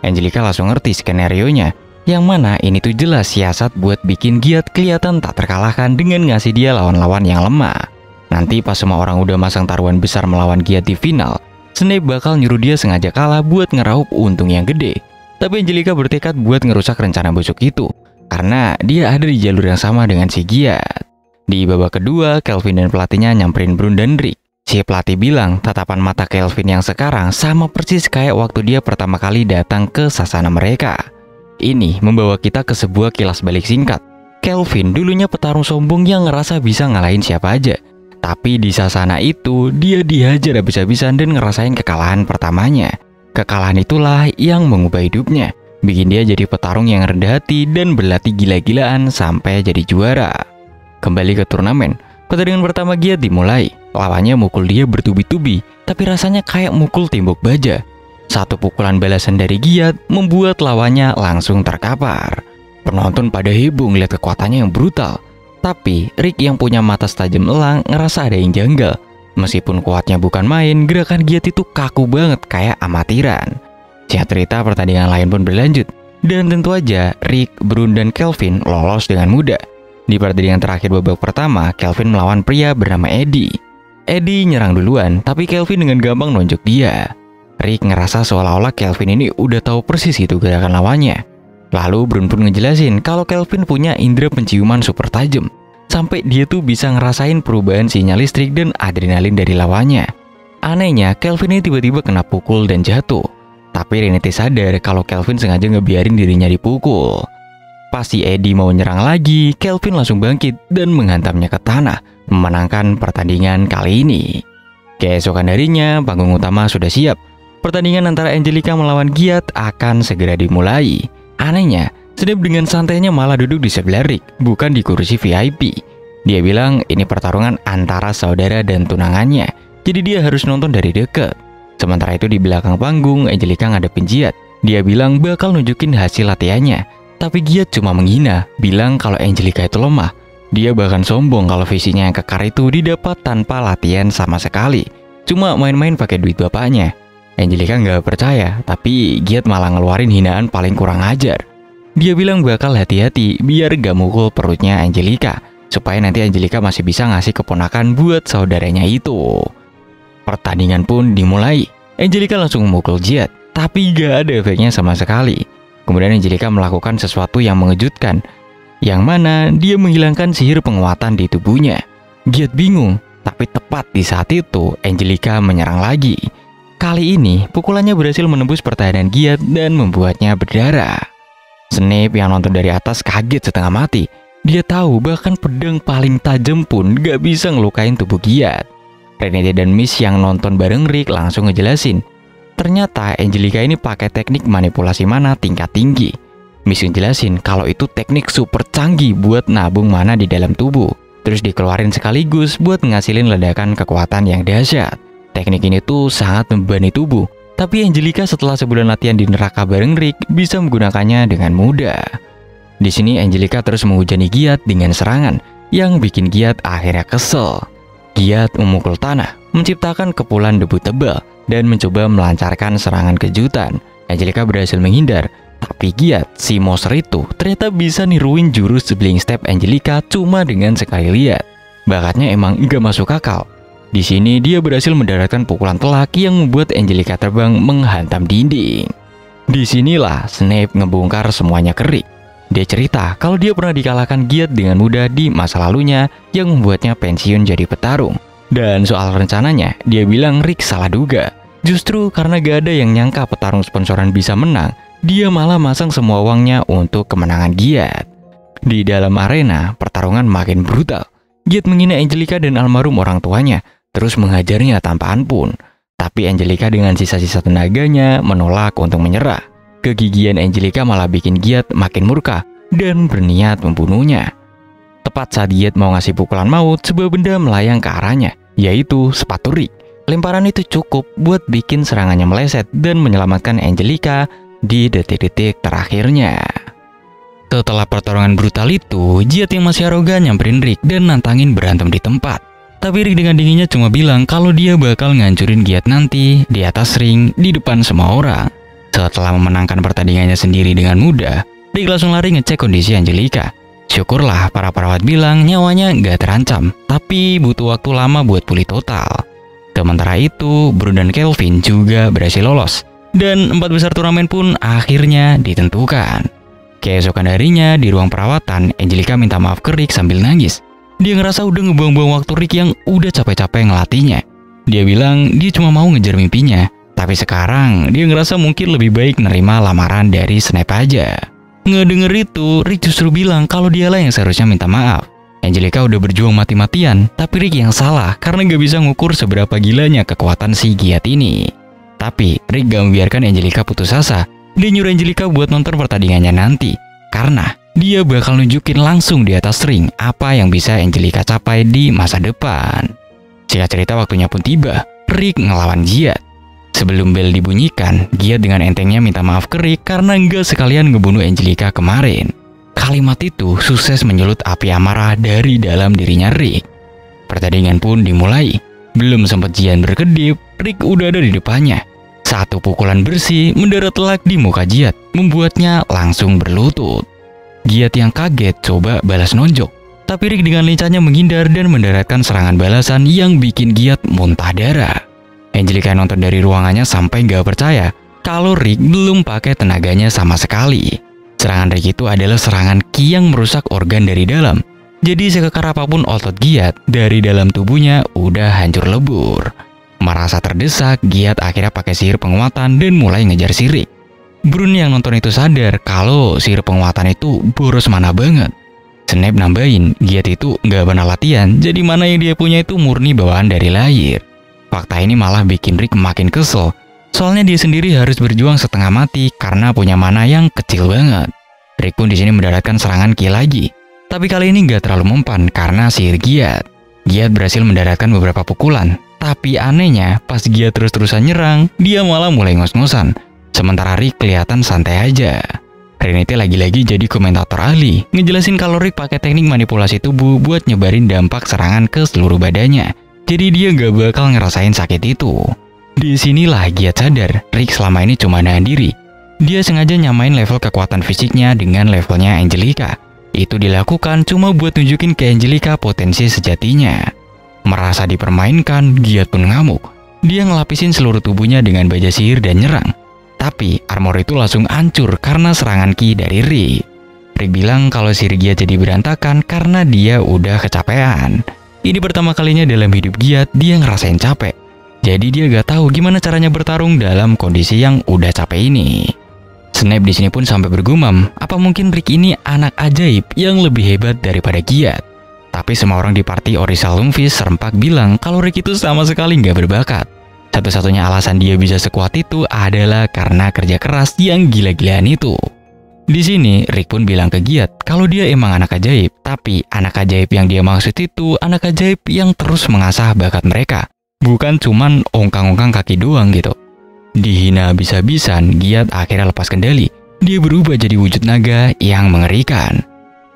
Angelica langsung ngerti skenarionya, yang mana ini tuh jelas siasat buat bikin Giat kelihatan tak terkalahkan dengan ngasih dia lawan-lawan yang lemah. Nanti pas semua orang udah masang taruhan besar melawan Giat di final, Snape bakal nyuruh dia sengaja kalah buat ngeraup untung yang gede. Tapi Angelica bertekad buat ngerusak rencana busuk itu, karena dia ada di jalur yang sama dengan si Giat. Di babak kedua, Kelvin dan pelatihnya nyamperin Brun dan Rick. Si pelatih bilang tatapan mata Kelvin yang sekarang sama persis kayak waktu dia pertama kali datang ke sasana mereka. Ini membawa kita ke sebuah kilas balik singkat. Kelvin dulunya petarung sombong yang ngerasa bisa ngalahin siapa aja. Tapi di sasana itu, dia dihajar habis-habisan dan ngerasain kekalahan pertamanya. Kekalahan itulah yang mengubah hidupnya, bikin dia jadi petarung yang rendah hati dan berlatih gila-gilaan sampai jadi juara. Kembali ke turnamen, pertandingan pertama Giat dimulai. Lawannya mukul dia bertubi-tubi, tapi rasanya kayak mukul tembok baja. Satu pukulan balasan dari Giat membuat lawannya langsung terkapar. Penonton pada heboh ngeliat kekuatannya yang brutal. Tapi Rick yang punya mata setajam elang ngerasa ada yang janggal. Meskipun kuatnya bukan main, gerakan Giat itu kaku banget kayak amatiran. Singkat cerita, pertandingan lain pun berlanjut. Dan tentu aja Rick, Brun, dan Kelvin lolos dengan mudah. Di pertandingan terakhir babak pertama, Kelvin melawan pria bernama Eddie. Eddie nyerang duluan, tapi Kelvin dengan gampang nonjok dia. Rick ngerasa seolah-olah Kelvin ini udah tahu persis itu gerakan lawannya. Lalu Brun pun ngejelasin kalau Kelvin punya indera penciuman super tajam. Sampai dia tuh bisa ngerasain perubahan sinyal listrik dan adrenalin dari lawannya. Anehnya, Kelvin ini tiba-tiba kena pukul dan jatuh. Tapi Renate sadar kalau Kelvin sengaja ngebiarin dirinya dipukul. Pas si Eddie mau nyerang lagi, Kelvin langsung bangkit dan menghantamnya ke tanah, memenangkan pertandingan kali ini. Keesokan harinya, panggung utama sudah siap. Pertandingan antara Angelica melawan Giat akan segera dimulai. Anehnya, Snape dengan santainya malah duduk di sebelah Rick, bukan di kursi VIP. Dia bilang ini pertarungan antara saudara dan tunangannya, jadi dia harus nonton dari dekat. Sementara itu di belakang panggung, Angelica ngadepin Giat. Dia bilang bakal nunjukin hasil latihannya. Tapi Giat cuma menghina, bilang kalau Angelica itu lemah. Dia bahkan sombong kalau visinya yang kekar itu didapat tanpa latihan sama sekali. Cuma main-main pakai duit bapaknya. Angelica nggak percaya, tapi Giat malah ngeluarin hinaan paling kurang ajar. Dia bilang bakal hati-hati biar gak mukul perutnya Angelica, supaya nanti Angelica masih bisa ngasih keponakan buat saudaranya itu. Pertandingan pun dimulai. Angelica langsung memukul Giat, tapi gak ada efeknya sama sekali. Kemudian Angelica melakukan sesuatu yang mengejutkan, yang mana dia menghilangkan sihir penguatan di tubuhnya. Giat bingung, tapi tepat di saat itu Angelica menyerang lagi. Kali ini pukulannya berhasil menembus pertahanan Giat dan membuatnya berdarah. Snape yang nonton dari atas kaget setengah mati. Dia tahu bahkan pedang paling tajam pun gak bisa ngelukain tubuh Giat. Renate dan Miss yang nonton bareng Rick langsung ngejelasin. Ternyata Angelica ini pakai teknik manipulasi mana tingkat tinggi. Miss ngejelasin kalau itu teknik super canggih buat nabung mana di dalam tubuh, terus dikeluarin sekaligus buat ngasilin ledakan kekuatan yang dahsyat. Teknik ini tuh sangat membebani tubuh, Tapi Angelica setelah sebulan latihan di neraka bareng Rick bisa menggunakannya dengan mudah. Di sini Angelica terus menghujani Giat dengan serangan yang bikin Giat akhirnya kesel. Giat memukul tanah, menciptakan kepulan debu tebal dan mencoba melancarkan serangan kejutan. Angelica berhasil menghindar, tapi Giat, si monster itu ternyata bisa niruin jurus Blink Step Angelica cuma dengan sekali lihat. Bakatnya emang gak masuk akal. Di sini dia berhasil mendaratkan pukulan telak yang membuat Angelica terbang menghantam dinding. Disinilah Snape ngebongkar semuanya ke Rick. Dia cerita kalau dia pernah dikalahkan Giat dengan mudah di masa lalunya yang membuatnya pensiun jadi petarung. Dan soal rencananya, dia bilang Rick salah duga. Justru karena gak ada yang nyangka petarung sponsoran bisa menang, dia malah masang semua uangnya untuk kemenangan Giat. Di dalam arena, pertarungan makin brutal. Giat menghina Angelica dan almarhum orang tuanya, terus menghajarnya tanpa ampun. Tapi Angelica dengan sisa-sisa tenaganya menolak untuk menyerah. Kegigihan Angelica malah bikin Giat makin murka dan berniat membunuhnya. Tepat saat Giat mau ngasih pukulan maut, sebuah benda melayang ke arahnya, yaitu sepatu Rick. Lemparan itu cukup buat bikin serangannya meleset dan menyelamatkan Angelica di detik-detik terakhirnya. Setelah pertarungan brutal itu, Giat yang masih arogan nyamperin Rick dan nantangin berantem di tempat. Tapi Rick dengan dinginnya cuma bilang kalau dia bakal ngancurin Giat nanti di atas ring di depan semua orang. Setelah memenangkan pertandingannya sendiri dengan mudah, Rick langsung lari ngecek kondisi Angelica. Syukurlah para perawat bilang nyawanya nggak terancam, tapi butuh waktu lama buat pulih total. Sementara itu, Bruno dan Kelvin juga berhasil lolos, dan 4 besar turnamen pun akhirnya ditentukan. Keesokan harinya di ruang perawatan, Angelica minta maaf ke Rick sambil nangis. Dia ngerasa udah ngebuang-buang waktu Rick yang udah capek-capek ngelatihnya. Dia bilang dia cuma mau ngejar mimpinya, tapi sekarang dia ngerasa mungkin lebih baik nerima lamaran dari Snape aja. Ngedenger itu, Rick justru bilang kalau dialah yang seharusnya minta maaf. Angelica udah berjuang mati-matian, tapi Rick yang salah karena gak bisa ngukur seberapa gilanya kekuatan si Giat ini. Tapi Rick gak membiarkan Angelica putus asa. Dia nyuruh Angelica buat nonton pertandingannya nanti, karena dia bakal nunjukin langsung di atas ring apa yang bisa Angelica capai di masa depan. Singkat cerita, waktunya pun tiba. Rick ngelawan Giat. Sebelum bel dibunyikan, Giat dengan entengnya minta maaf ke Rick karena nggak sekalian ngebunuh Angelica kemarin. Kalimat itu sukses menyulut api amarah dari dalam dirinya Rick. Pertandingan pun dimulai. Belum sempat Jian berkedip, Rick udah ada di depannya. Satu pukulan bersih mendarat telak di muka Giat, membuatnya langsung berlutut. Giat yang kaget coba balas nonjok, tapi Rick dengan lincahnya menghindar dan mendaratkan serangan balasan yang bikin Giat muntah darah. Angelica nonton dari ruangannya sampai gak percaya kalau Rick belum pakai tenaganya sama sekali. Serangan Rick itu adalah serangan ki yang merusak organ dari dalam. Jadi sekekar apapun otot Giat, dari dalam tubuhnya udah hancur lebur. Merasa terdesak, Giat akhirnya pakai sihir penguatan dan mulai ngejar si Rick. Brun yang nonton itu sadar kalau sihir penguatan itu boros mana banget. Snape nambahin, Giat itu nggak pernah latihan, jadi mana yang dia punya itu murni bawaan dari lahir. Fakta ini malah bikin Rick makin kesel, soalnya dia sendiri harus berjuang setengah mati karena punya mana yang kecil banget. Rick pun di sini mendaratkan serangan ki lagi, tapi kali ini nggak terlalu mempan karena sihir Giat. Giat berhasil mendaratkan beberapa pukulan, tapi anehnya pas Giat terus-terusan nyerang, dia malah mulai ngos-ngosan. Sementara Rick kelihatan santai aja. Trinity lagi-lagi jadi komentator ahli, ngejelasin kalau Rick pakai teknik manipulasi tubuh buat nyebarin dampak serangan ke seluruh badannya. Jadi dia gak bakal ngerasain sakit itu. Disinilah Giat sadar, Rick selama ini cuma nahan diri. Dia sengaja nyamain level kekuatan fisiknya dengan levelnya Angelica. Itu dilakukan cuma buat nunjukin ke Angelica potensi sejatinya. Merasa dipermainkan, Giat pun ngamuk. Dia ngelapisin seluruh tubuhnya dengan baja sihir dan nyerang. Tapi armor itu langsung hancur karena serangan ki dari Rick. Rick bilang kalau sihir Giat jadi berantakan karena dia udah kecapean. Ini pertama kalinya dalam hidup Giat dia ngerasain capek. Jadi dia gak tahu gimana caranya bertarung dalam kondisi yang udah capek ini. Snape di sini pun sampai bergumam, apa mungkin Rick ini anak ajaib yang lebih hebat daripada Giat? Tapi semua orang di party Orisal Lumpis serempak bilang kalau Rick itu sama sekali gak berbakat. Satu-satunya alasan dia bisa sekuat itu adalah karena kerja keras yang gila-gilaan itu. Di sini, Rick pun bilang ke Giat kalau dia emang anak ajaib, tapi anak ajaib yang dia maksud itu anak ajaib yang terus mengasah bakat mereka, bukan cuman ongkang-ongkang kaki doang gitu. Dihina habis-habisan, Giat akhirnya lepas kendali. Dia berubah jadi wujud naga yang mengerikan.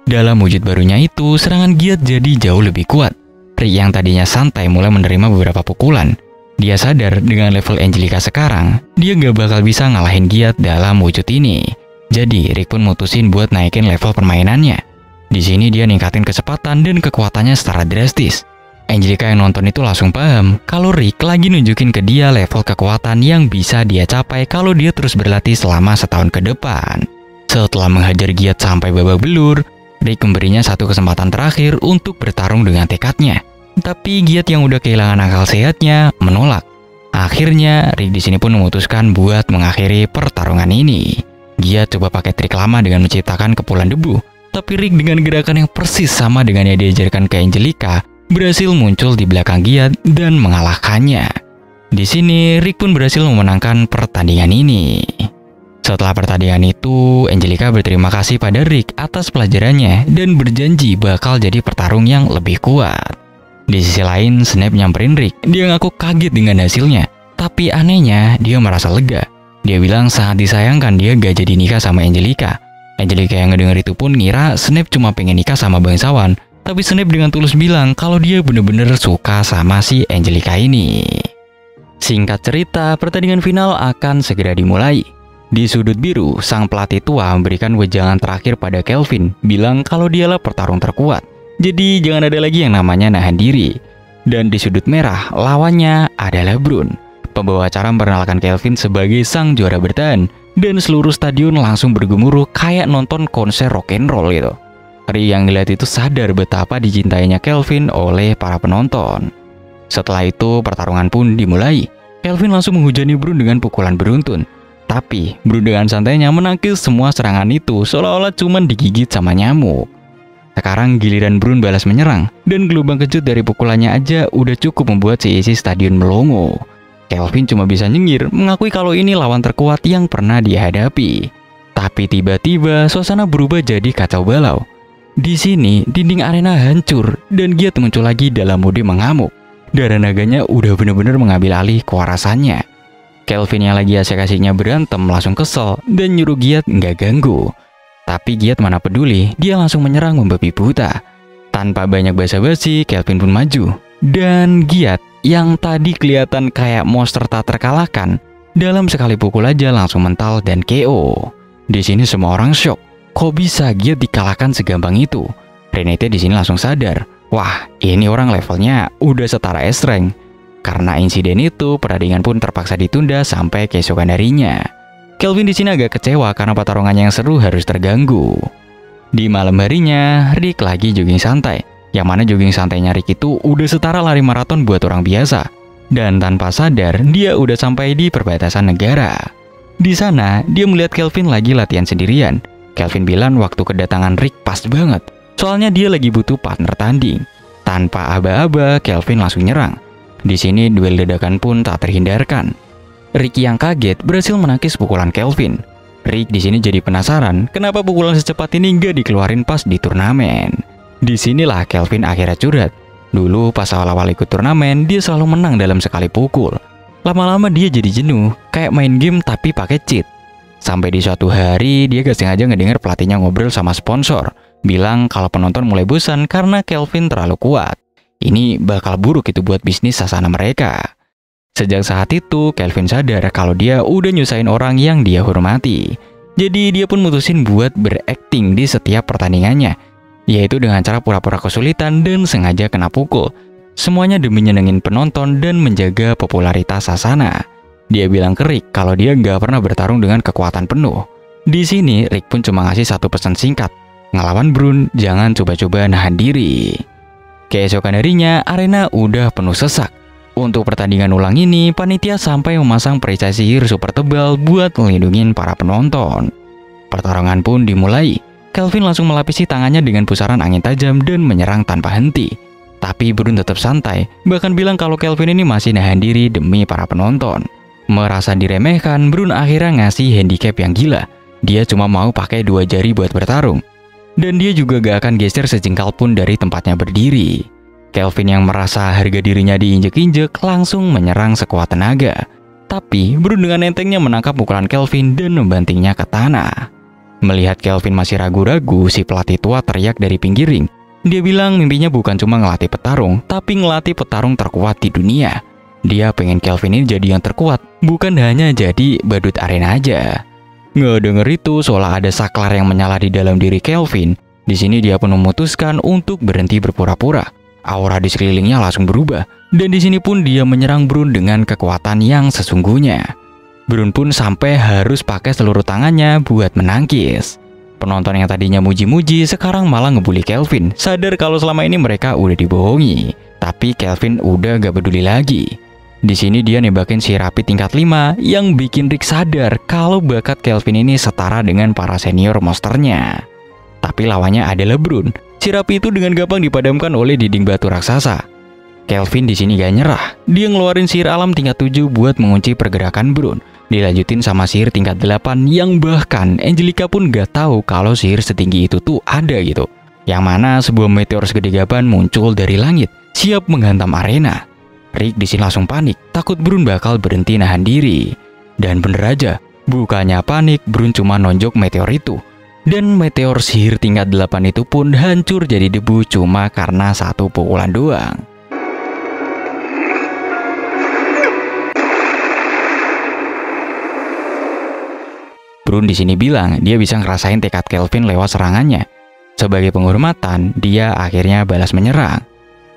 Dalam wujud barunya itu, serangan Giat jadi jauh lebih kuat. Rick yang tadinya santai mulai menerima beberapa pukulan. Dia sadar dengan level Angelica sekarang, dia gak bakal bisa ngalahin Giat dalam wujud ini. Jadi, Rick pun mutusin buat naikin level permainannya. Di sini dia ningkatin kecepatan dan kekuatannya secara drastis. Angelica yang nonton itu langsung paham kalau Rick lagi nunjukin ke dia level kekuatan yang bisa dia capai kalau dia terus berlatih selama setahun ke depan. Setelah menghajar Giat sampai babak belur, Rick memberinya satu kesempatan terakhir untuk bertarung dengan tekadnya. Tapi Giat yang udah kehilangan akal sehatnya menolak. Akhirnya Rick di sini pun memutuskan buat mengakhiri pertarungan ini. Giat coba pakai trik lama dengan menciptakan kepulan debu. Tapi Rick dengan gerakan yang persis sama dengan yang diajarkan ke Angelica berhasil muncul di belakang Giat dan mengalahkannya. Di sini Rick pun berhasil memenangkan pertandingan ini. Setelah pertandingan itu, Angelica berterima kasih pada Rick atas pelajarannya dan berjanji bakal jadi petarung yang lebih kuat. Di sisi lain, Snape nyamperin Rick. Dia ngaku kaget dengan hasilnya, tapi anehnya dia merasa lega. Dia bilang sangat disayangkan dia gak jadi nikah sama Angelica. Angelica yang ngedenger itu pun ngira Snape cuma pengen nikah sama bangsawan. Tapi Snape dengan tulus bilang kalau dia bener-bener suka sama si Angelica ini. Singkat cerita, pertandingan final akan segera dimulai. Di sudut biru, sang pelatih tua memberikan wejangan terakhir pada Kelvin, bilang kalau dialah petarung terkuat. Jadi jangan ada lagi yang namanya nahan diri. Dan di sudut merah, lawannya adalah Brun. Pembawa acara memperkenalkan Kelvin sebagai sang juara bertahan. Dan seluruh stadion langsung bergemuruh kayak nonton konser rock and roll gitu. Rick yang ngeliat itu sadar betapa dicintainya Kelvin oleh para penonton. Setelah itu pertarungan pun dimulai. Kelvin langsung menghujani Brun dengan pukulan beruntun. Tapi Brun dengan santainya menangkis semua serangan itu seolah-olah cuma digigit sama nyamuk. Sekarang giliran Brun balas menyerang. Dan gelombang kejut dari pukulannya aja udah cukup membuat si isi stadion melongo. Kelvin cuma bisa nyengir mengakui kalau ini lawan terkuat yang pernah dia hadapi. Tapi tiba-tiba suasana berubah jadi kacau balau. Di sini, dinding arena hancur dan Giat muncul lagi dalam mode mengamuk. Darah naganya udah bener-bener mengambil alih kewarasannya. Kelvin yang lagi asik-asiknya berantem langsung kesel dan nyuruh Giat nggak ganggu. Tapi Giat mana peduli, dia langsung menyerang membabi buta. Tanpa banyak basa-basi, Kelvin pun maju. Dan Giat yang tadi kelihatan kayak monster tak terkalahkan, dalam sekali pukul aja langsung mental dan KO. Di sini semua orang shock. Kok bisa Giat dikalahkan segampang itu? Renate di sini langsung sadar, wah ini orang levelnya udah setara S-Rank. Karena insiden itu, pertandingan pun terpaksa ditunda sampai keesokan harinya. Kelvin di sini agak kecewa karena pertarungannya yang seru harus terganggu. Di malam harinya, Rick lagi jogging santai. Yang mana jogging santainya Rick itu udah setara lari maraton buat orang biasa. Dan tanpa sadar, dia udah sampai di perbatasan negara. Di sana, dia melihat Kelvin lagi latihan sendirian. Kelvin bilang waktu kedatangan Rick pas banget. Soalnya dia lagi butuh partner tanding. Tanpa aba-aba, Kelvin langsung nyerang. Di sini duel dadakan pun tak terhindarkan. Rick yang kaget berhasil menangkis pukulan Kelvin. Rick di sini jadi penasaran kenapa pukulan secepat ini gak dikeluarin pas di turnamen. Disinilah Kelvin akhirnya curhat. Dulu pas awal-awal ikut turnamen, dia selalu menang dalam sekali pukul. Lama-lama dia jadi jenuh, kayak main game tapi pakai cheat. Sampai di suatu hari, dia gak sengaja ngedenger pelatihnya ngobrol sama sponsor. Bilang kalau penonton mulai bosan karena Kelvin terlalu kuat. Ini bakal buruk itu buat bisnis sasana mereka. Sejak saat itu, Kelvin sadar kalau dia udah nyusahin orang yang dia hormati. Jadi dia pun mutusin buat berakting di setiap pertandingannya. Yaitu dengan cara pura-pura kesulitan dan sengaja kena pukul. Semuanya demi nyenengin penonton dan menjaga popularitas sasana. Dia bilang ke Rick kalau dia nggak pernah bertarung dengan kekuatan penuh. Di sini, Rick pun cuma ngasih satu pesan singkat. Ngelawan Brun, jangan coba-coba nahan diri. Keesokan harinya, arena udah penuh sesak. Untuk pertandingan ulang ini, panitia sampai memasang perisai sihir super tebal buat melindungi para penonton. Pertarungan pun dimulai. Kelvin langsung melapisi tangannya dengan pusaran angin tajam dan menyerang tanpa henti. Tapi Brun tetap santai, bahkan bilang kalau Kelvin ini masih nahan diri demi para penonton. Merasa diremehkan, Brun akhirnya ngasih handicap yang gila. Dia cuma mau pakai 2 jari buat bertarung. Dan dia juga gak akan geser sejengkal pun dari tempatnya berdiri. Kelvin yang merasa harga dirinya diinjek-injek langsung menyerang sekuat tenaga. Tapi Brun dengan entengnya menangkap pukulan Kelvin dan membantingnya ke tanah. Melihat Kelvin masih ragu-ragu, si pelatih tua teriak dari pinggir ring. Dia bilang mimpinya bukan cuma ngelatih petarung, tapi ngelatih petarung terkuat di dunia. Dia pengen Kelvin ini jadi yang terkuat, bukan hanya jadi badut arena aja. Ngedenger itu seolah ada saklar yang menyala di dalam diri Kelvin. Di sini dia pun memutuskan untuk berhenti berpura-pura. Aura di sekelilingnya langsung berubah, dan di sini pun dia menyerang Brun dengan kekuatan yang sesungguhnya. Brun pun sampai harus pakai seluruh tangannya buat menangkis. Penonton yang tadinya muji-muji sekarang malah ngebully Kelvin, sadar kalau selama ini mereka udah dibohongi. Tapi Kelvin udah gak peduli lagi. Di sini dia nembakin si Rapi tingkat 5 yang bikin Rick sadar kalau bakat Kelvin ini setara dengan para senior monsternya. Tapi lawannya adalah Brun. Si Rapi itu dengan gampang dipadamkan oleh dinding batu raksasa. Kelvin di sini gak nyerah. Dia ngeluarin sihir alam tingkat 7 buat mengunci pergerakan Brun. Dilanjutin sama sihir tingkat 8 yang bahkan Angelica pun gak tahu kalau sihir setinggi itu tuh ada gitu. Yang mana sebuah meteor segede gaban muncul dari langit, siap menghantam arena. Rick di sini langsung panik, takut Brun bakal berhenti nahan diri. Dan bener aja, bukannya panik, Brun cuma nonjok meteor itu. Dan meteor sihir tingkat 8 itu pun hancur jadi debu cuma karena satu pukulan doang. Brun di sini bilang dia bisa ngerasain tekad Kelvin lewat serangannya. Sebagai penghormatan, dia akhirnya balas menyerang.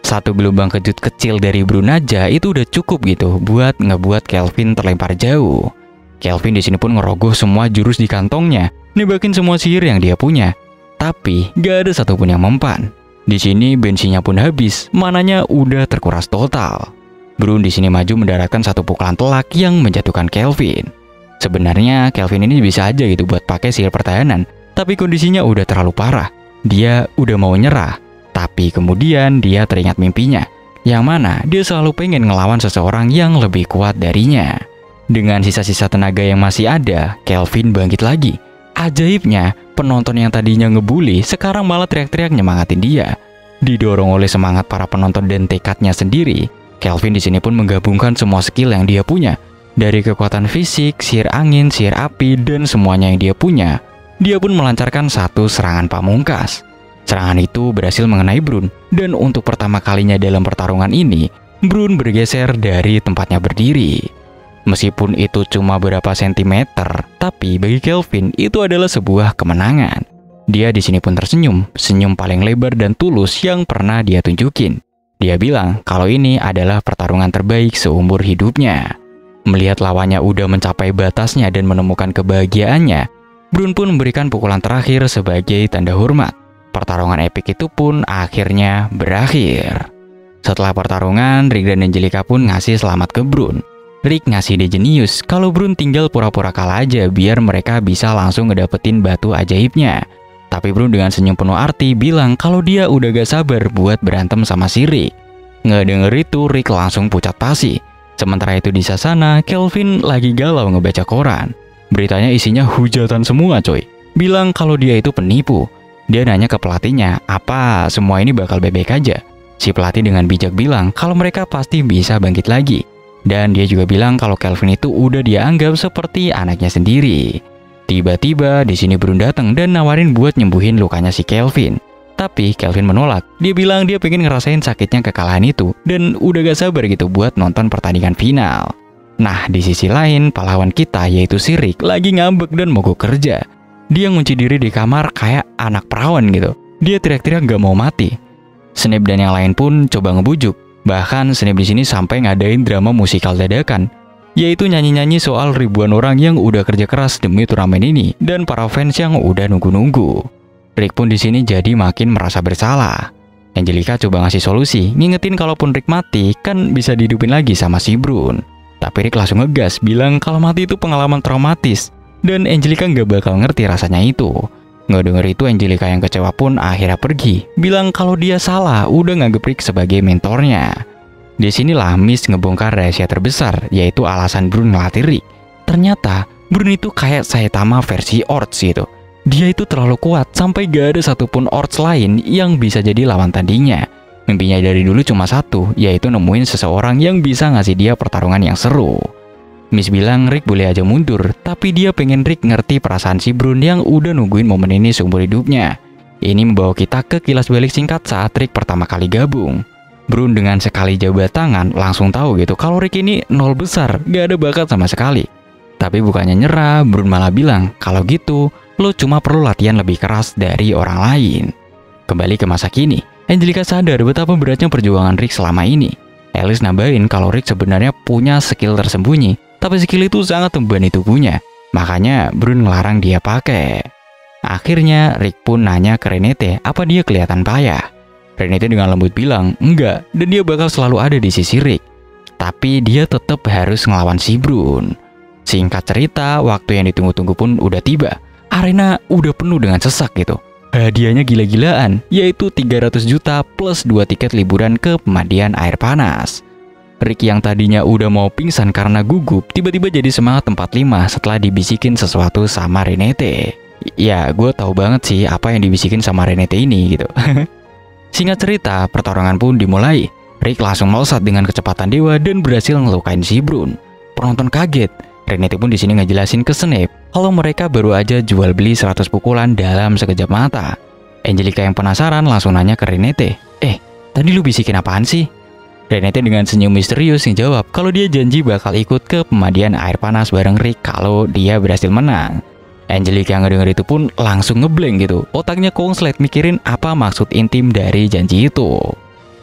Satu gelombang kejut kecil dari Brun aja itu udah cukup gitu buat ngebuat Kelvin terlempar jauh. Kelvin di sini pun ngerogoh semua jurus di kantongnya, nebakin semua sihir yang dia punya. Tapi gak ada satupun yang mempan. Di sini bensinnya pun habis, mananya udah terkuras total. Brun di sini maju mendaratkan satu pukulan telak yang menjatuhkan Kelvin. Sebenarnya Kelvin ini bisa aja gitu buat pakai sihir pertahanan, tapi kondisinya udah terlalu parah. Dia udah mau nyerah, tapi kemudian dia teringat mimpinya, yang mana dia selalu pengen ngelawan seseorang yang lebih kuat darinya. Dengan sisa-sisa tenaga yang masih ada, Kelvin bangkit lagi. Ajaibnya, penonton yang tadinya ngebully sekarang malah teriak-teriak nyemangatin dia. Didorong oleh semangat para penonton dan tekadnya sendiri, Kelvin di sini pun menggabungkan semua skill yang dia punya. Dari kekuatan fisik, sihir angin, sihir api, dan semuanya yang dia punya, dia pun melancarkan satu serangan pamungkas. Serangan itu berhasil mengenai Brun, dan untuk pertama kalinya dalam pertarungan ini, Brun bergeser dari tempatnya berdiri. Meskipun itu cuma berapa sentimeter, tapi bagi Kelvin itu adalah sebuah kemenangan. Dia di sini pun tersenyum, senyum paling lebar dan tulus yang pernah dia tunjukin. Dia bilang kalau ini adalah pertarungan terbaik seumur hidupnya. Melihat lawannya udah mencapai batasnya dan menemukan kebahagiaannya, Brun pun memberikan pukulan terakhir sebagai tanda hormat. Pertarungan epik itu pun akhirnya berakhir. Setelah pertarungan, Rick dan Angelica pun ngasih selamat ke Brun. Rick ngasih ide jenius kalau Brun tinggal pura-pura kalah aja biar mereka bisa langsung ngedapetin batu ajaibnya. Tapi Brun dengan senyum penuh arti bilang kalau dia udah gak sabar buat berantem sama si Rick. Ngedenger itu Rick langsung pucat pasi. Sementara itu di sana Kelvin lagi galau ngebaca koran. Beritanya isinya hujatan semua coy. Bilang kalau dia itu penipu. Dia nanya ke pelatihnya apa semua ini bakal bebek aja. Si pelatih dengan bijak bilang kalau mereka pasti bisa bangkit lagi. Dan dia juga bilang kalau Kelvin itu udah dia anggap seperti anaknya sendiri. Tiba-tiba di sini Brun datang dan nawarin buat nyembuhin lukanya si Kelvin. Tapi Kelvin menolak. Dia bilang dia pengen ngerasain sakitnya kekalahan itu dan udah gak sabar gitu buat nonton pertandingan final. Nah di sisi lain pahlawan kita yaitu si Rick lagi ngambek dan mogok kerja. Dia ngunci diri di kamar kayak anak perawan gitu. Dia teriak-teriak gak mau mati. Snape dan yang lain pun coba ngebujuk. Bahkan Snape di sini sampai ngadain drama musikal dadakan, yaitu nyanyi-nyanyi soal ribuan orang yang udah kerja keras demi turnamen ini dan para fans yang udah nunggu-nunggu. Rick pun di sini jadi makin merasa bersalah. Angelica coba ngasih solusi, ngingetin kalaupun Rick mati kan bisa dihidupin lagi sama si Brun. Tapi Rick langsung ngegas bilang kalau mati itu pengalaman traumatis dan Angelica nggak bakal ngerti rasanya itu. Ngedenger itu Angelica yang kecewa pun akhirnya pergi, bilang kalau dia salah udah nganggep Rick sebagai mentornya. Disinilah Miss ngebongkar rahasia terbesar, yaitu alasan Brun ngelatih Rick. Ternyata Brun itu kayak Saitama versi Orcs gitu. Dia itu terlalu kuat sampai gak ada satupun Orcs lain yang bisa jadi lawan tandingnya. Mimpinya dari dulu cuma satu, yaitu nemuin seseorang yang bisa ngasih dia pertarungan yang seru. Miss bilang Rick boleh aja mundur, tapi dia pengen Rick ngerti perasaan si Brun yang udah nungguin momen ini seumur hidupnya. Ini membawa kita ke kilas balik singkat saat Rick pertama kali gabung. Brun dengan sekali jabat tangan langsung tahu gitu kalau Rick ini nol besar, gak ada bakat sama sekali. Tapi bukannya nyerah, Brun malah bilang kalau gitu lo cuma perlu latihan lebih keras dari orang lain. Kembali ke masa kini, Angelica sadar betapa beratnya perjuangan Rick selama ini. Alice nambahin kalau Rick sebenarnya punya skill tersembunyi, tapi skill itu sangat membebani tubuhnya. Makanya Brun ngelarang dia pakai. Akhirnya Rick pun nanya ke Renate apa dia kelihatan payah. Renate dengan lembut bilang enggak, dan dia bakal selalu ada di sisi Rick. Tapi dia tetap harus ngelawan si Brun. Singkat cerita, waktu yang ditunggu-tunggu pun udah tiba. Arena udah penuh dengan sesak gitu. Hadiahnya gila-gilaan, yaitu 300 juta plus 2 tiket liburan ke pemandian air panas. Rick yang tadinya udah mau pingsan karena gugup, tiba-tiba jadi semangat 45 setelah dibisikin sesuatu sama Renate. Ya, gue tahu banget sih apa yang dibisikin sama Renate ini gitu. Singkat cerita, pertarungan pun dimulai. Rick langsung melesat dengan kecepatan dewa dan berhasil ngelukain si Brun. Penonton kaget. Renate pun di sini ngejelasin ke Snape kalau mereka baru aja jual beli 100 pukulan dalam sekejap mata. Angelica yang penasaran langsung nanya ke Renate, tadi lu bisikin apaan sih? Renate dengan senyum misterius menjawab kalau dia janji bakal ikut ke pemandian air panas bareng Rick kalau dia berhasil menang. Angelica yang ngedenger itu pun langsung ngeblank gitu. Otaknya konslet mikirin apa maksud intim dari janji itu.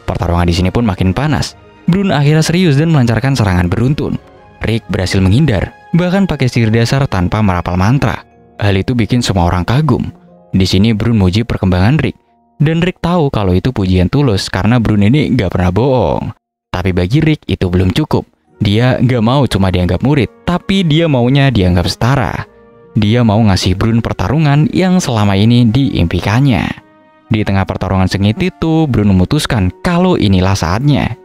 Pertarungan di sini pun makin panas. Brun akhirnya serius dan melancarkan serangan beruntun. Rick berhasil menghindar, bahkan pakai sihir dasar tanpa merapal mantra. Hal itu bikin semua orang kagum. Di sini Brun muji perkembangan Rick. Dan Rick tahu kalau itu pujian tulus karena Brun ini gak pernah bohong. Tapi bagi Rick itu belum cukup. Dia gak mau cuma dianggap murid, tapi dia maunya dianggap setara. Dia mau ngasih Brun pertarungan yang selama ini diimpikannya. Di tengah pertarungan sengit itu, Brun memutuskan kalau inilah saatnya.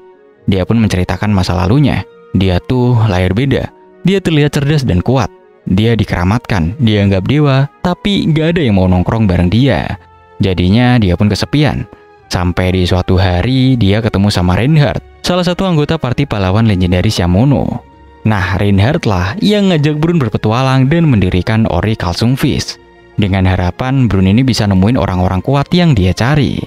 Dia pun menceritakan masa lalunya. Dia tuh lahir beda. Dia terlihat cerdas dan kuat. Dia dikeramatkan, dianggap dewa, tapi gak ada yang mau nongkrong bareng dia. Jadinya dia pun kesepian. Sampai di suatu hari dia ketemu sama Reinhardt, salah satu anggota parti pahlawan legendaris Yamono. Nah, Reinhardt lah yang ngajak Brun berpetualang dan mendirikan Ori Kalsungfist. Dengan harapan Brun ini bisa nemuin orang-orang kuat yang dia cari.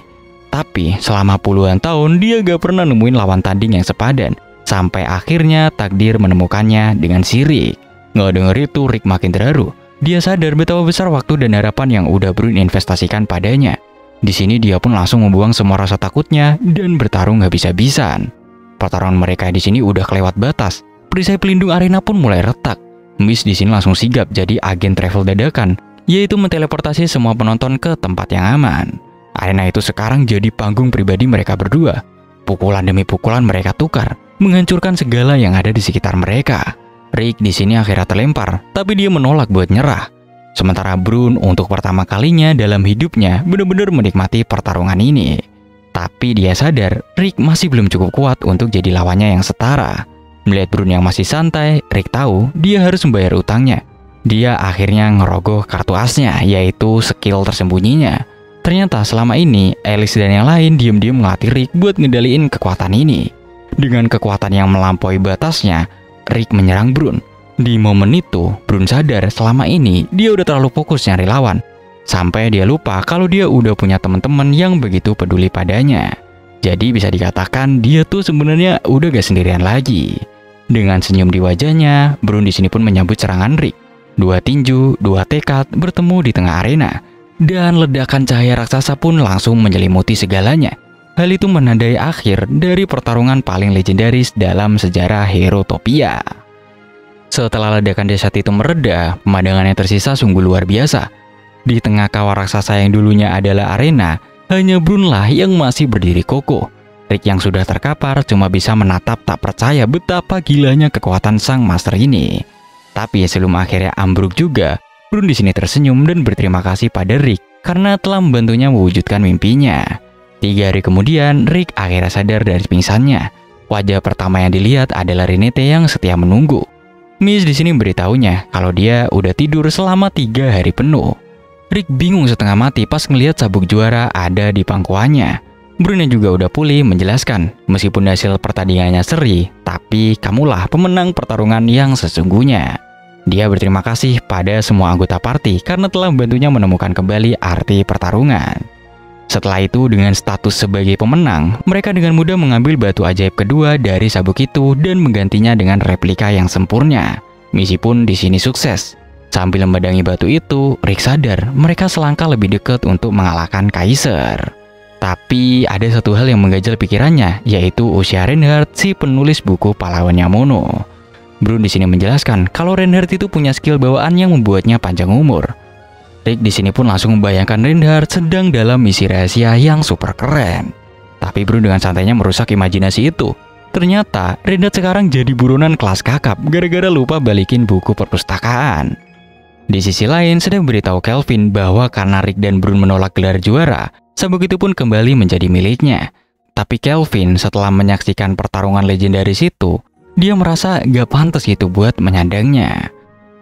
Tapi selama puluhan tahun dia gak pernah nemuin lawan tanding yang sepadan. Sampai akhirnya takdir menemukannya dengan si Rick. Nggak denger itu Rick makin terharu. Dia sadar betapa besar waktu dan harapan yang udah Brun investasikan padanya. Di sini dia pun langsung membuang semua rasa takutnya dan bertarung habis-habisan. Pertarungan mereka di sini udah kelewat batas. Perisai pelindung arena pun mulai retak. Miss di sini langsung sigap jadi agen travel dadakan, yaitu menteleportasi semua penonton ke tempat yang aman. Arena itu sekarang jadi panggung pribadi mereka berdua. Pukulan demi pukulan mereka tukar, menghancurkan segala yang ada di sekitar mereka. Rick di sini akhirnya terlempar, tapi dia menolak buat nyerah. Sementara Brun untuk pertama kalinya dalam hidupnya benar-benar menikmati pertarungan ini. Tapi dia sadar Rick masih belum cukup kuat untuk jadi lawannya yang setara. Melihat Brun yang masih santai, Rick tahu dia harus membayar utangnya. Dia akhirnya ngerogoh kartu asnya, yaitu skill tersembunyinya. Ternyata selama ini Alice dan yang lain diam-diam melatih Rick buat ngedaliin kekuatan ini. Dengan kekuatan yang melampaui batasnya, Rick menyerang Brun. Di momen itu, Brun sadar selama ini dia udah terlalu fokus nyari lawan. Sampai dia lupa kalau dia udah punya teman-teman yang begitu peduli padanya. Jadi bisa dikatakan dia tuh sebenarnya udah gak sendirian lagi. Dengan senyum di wajahnya, Brun di sini pun menyambut serangan Rick. Dua tinju, dua tekad bertemu di tengah arena. Dan ledakan cahaya raksasa pun langsung menyelimuti segalanya. Hal itu menandai akhir dari pertarungan paling legendaris dalam sejarah Herotopia. Setelah ledakan dahsyat itu mereda, pemandangan yang tersisa sungguh luar biasa. Di tengah kawah raksasa yang dulunya adalah arena, hanya Brun lah yang masih berdiri kokoh. Rick yang sudah terkapar cuma bisa menatap tak percaya betapa gilanya kekuatan sang master ini. Tapi sebelum akhirnya ambruk juga, Brun di sini tersenyum dan berterima kasih pada Rick karena telah membantunya mewujudkan mimpinya. 3 hari kemudian, Rick akhirnya sadar dari pingsannya. Wajah pertama yang dilihat adalah Renate yang setia menunggu. Miss di sini beritahunya kalau dia udah tidur selama 3 hari penuh. Rick bingung setengah mati pas ngelihat sabuk juara ada di pangkuannya. Brun yang juga udah pulih menjelaskan, meskipun hasil pertandingannya seri, tapi kamulah pemenang pertarungan yang sesungguhnya. Dia berterima kasih pada semua anggota party karena telah membantunya menemukan kembali arti pertarungan. Setelah itu, dengan status sebagai pemenang, mereka dengan mudah mengambil batu ajaib kedua dari sabuk itu dan menggantinya dengan replika yang sempurna. Misi pun di sini sukses. Sambil memedangi batu itu, Rick sadar mereka selangkah lebih dekat untuk mengalahkan Kaiser. Tapi ada satu hal yang mengganjal pikirannya, yaitu usia Reinhardt, si penulis buku pahlawannya Mono. Brun di sini menjelaskan kalau Reinhardt itu punya skill bawaan yang membuatnya panjang umur. Rick di sini pun langsung membayangkan Reinhardt sedang dalam misi rahasia yang super keren. Tapi Brun dengan santainya merusak imajinasi itu. Ternyata Reinhardt sekarang jadi buronan kelas kakap gara-gara lupa balikin buku perpustakaan. Di sisi lain, sedang beritahu Kelvin bahwa karena Rick dan Brun menolak gelar juara, sabuk itu pun kembali menjadi miliknya. Tapi Kelvin setelah menyaksikan pertarungan legendaris itu, dia merasa gak pantas gitu buat menyandangnya.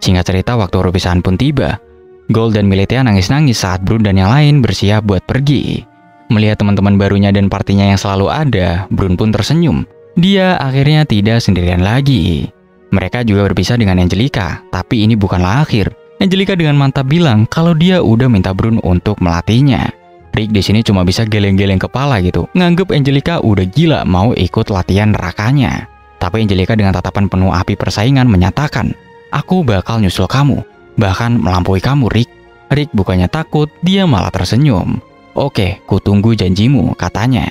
Singkat cerita, waktu perpisahan pun tiba. Gold dan Militea nangis-nangis saat Brun dan yang lain bersiap buat pergi. Melihat teman-teman barunya dan partinya yang selalu ada, Brun pun tersenyum. Dia akhirnya tidak sendirian lagi. Mereka juga berpisah dengan Angelica, tapi ini bukanlah akhir. Angelica dengan mantap bilang kalau dia udah minta Brun untuk melatihnya. Rick di sini cuma bisa geleng-geleng kepala gitu, nganggep Angelica udah gila mau ikut latihan nerakanya. Tapi Angelica dengan tatapan penuh api persaingan menyatakan, "Aku bakal nyusul kamu, bahkan melampaui kamu, Rick." Rick bukannya takut, dia malah tersenyum. "Oke, kutunggu janjimu," katanya.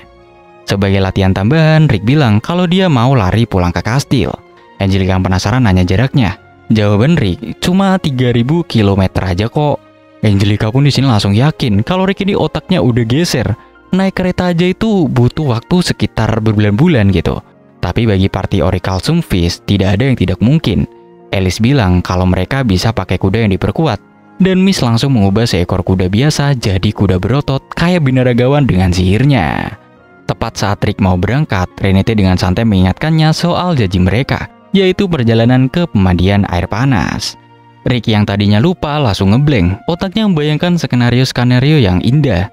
Sebagai latihan tambahan, Rick bilang kalau dia mau lari pulang ke kastil. Angelica yang penasaran nanya jaraknya. Jawaban Rick, cuma 3000 km aja kok. Angelica pun di sini langsung yakin kalau Rick ini otaknya udah geser. Naik kereta aja itu butuh waktu sekitar berbulan-bulan gitu. Tapi bagi party Oracle Sumpfist tidak ada yang tidak mungkin. Alice bilang kalau mereka bisa pakai kuda yang diperkuat. Dan Miss langsung mengubah seekor kuda biasa jadi kuda berotot kayak binaragawan dengan sihirnya. Tepat saat Rick mau berangkat, Renate dengan santai mengingatkannya soal janji mereka, yaitu perjalanan ke pemandian air panas. Rick yang tadinya lupa langsung ngeblank, otaknya membayangkan skenario-skenario yang indah.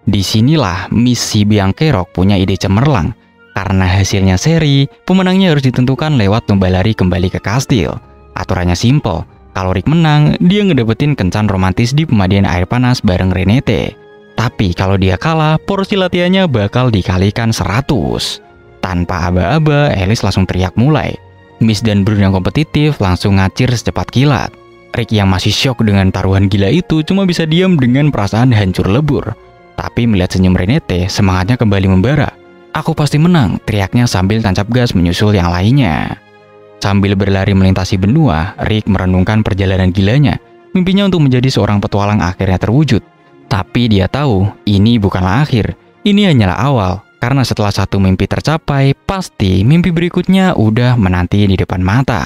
Disinilah Miss si Biang Kerok punya ide cemerlang. Karena hasilnya seri, pemenangnya harus ditentukan lewat lomba lari kembali ke kastil. Aturannya simple, kalau Rick menang, dia ngedapetin kencan romantis di pemandian air panas bareng Renate. Tapi kalau dia kalah, porsi latihannya bakal dikalikan 100. Tanpa aba-aba, Alice langsung teriak mulai. Miss dan Brun yang kompetitif langsung ngacir secepat kilat. Rick yang masih syok dengan taruhan gila itu cuma bisa diam dengan perasaan hancur lebur. Tapi melihat senyum Renate, semangatnya kembali membara. "Aku pasti menang," teriaknya sambil tancap gas menyusul yang lainnya. Sambil berlari melintasi benua, Rick merenungkan perjalanan gilanya. Mimpinya untuk menjadi seorang petualang akhirnya terwujud. Tapi dia tahu, ini bukanlah akhir. Ini hanyalah awal. Karena setelah satu mimpi tercapai, pasti mimpi berikutnya udah menanti di depan mata.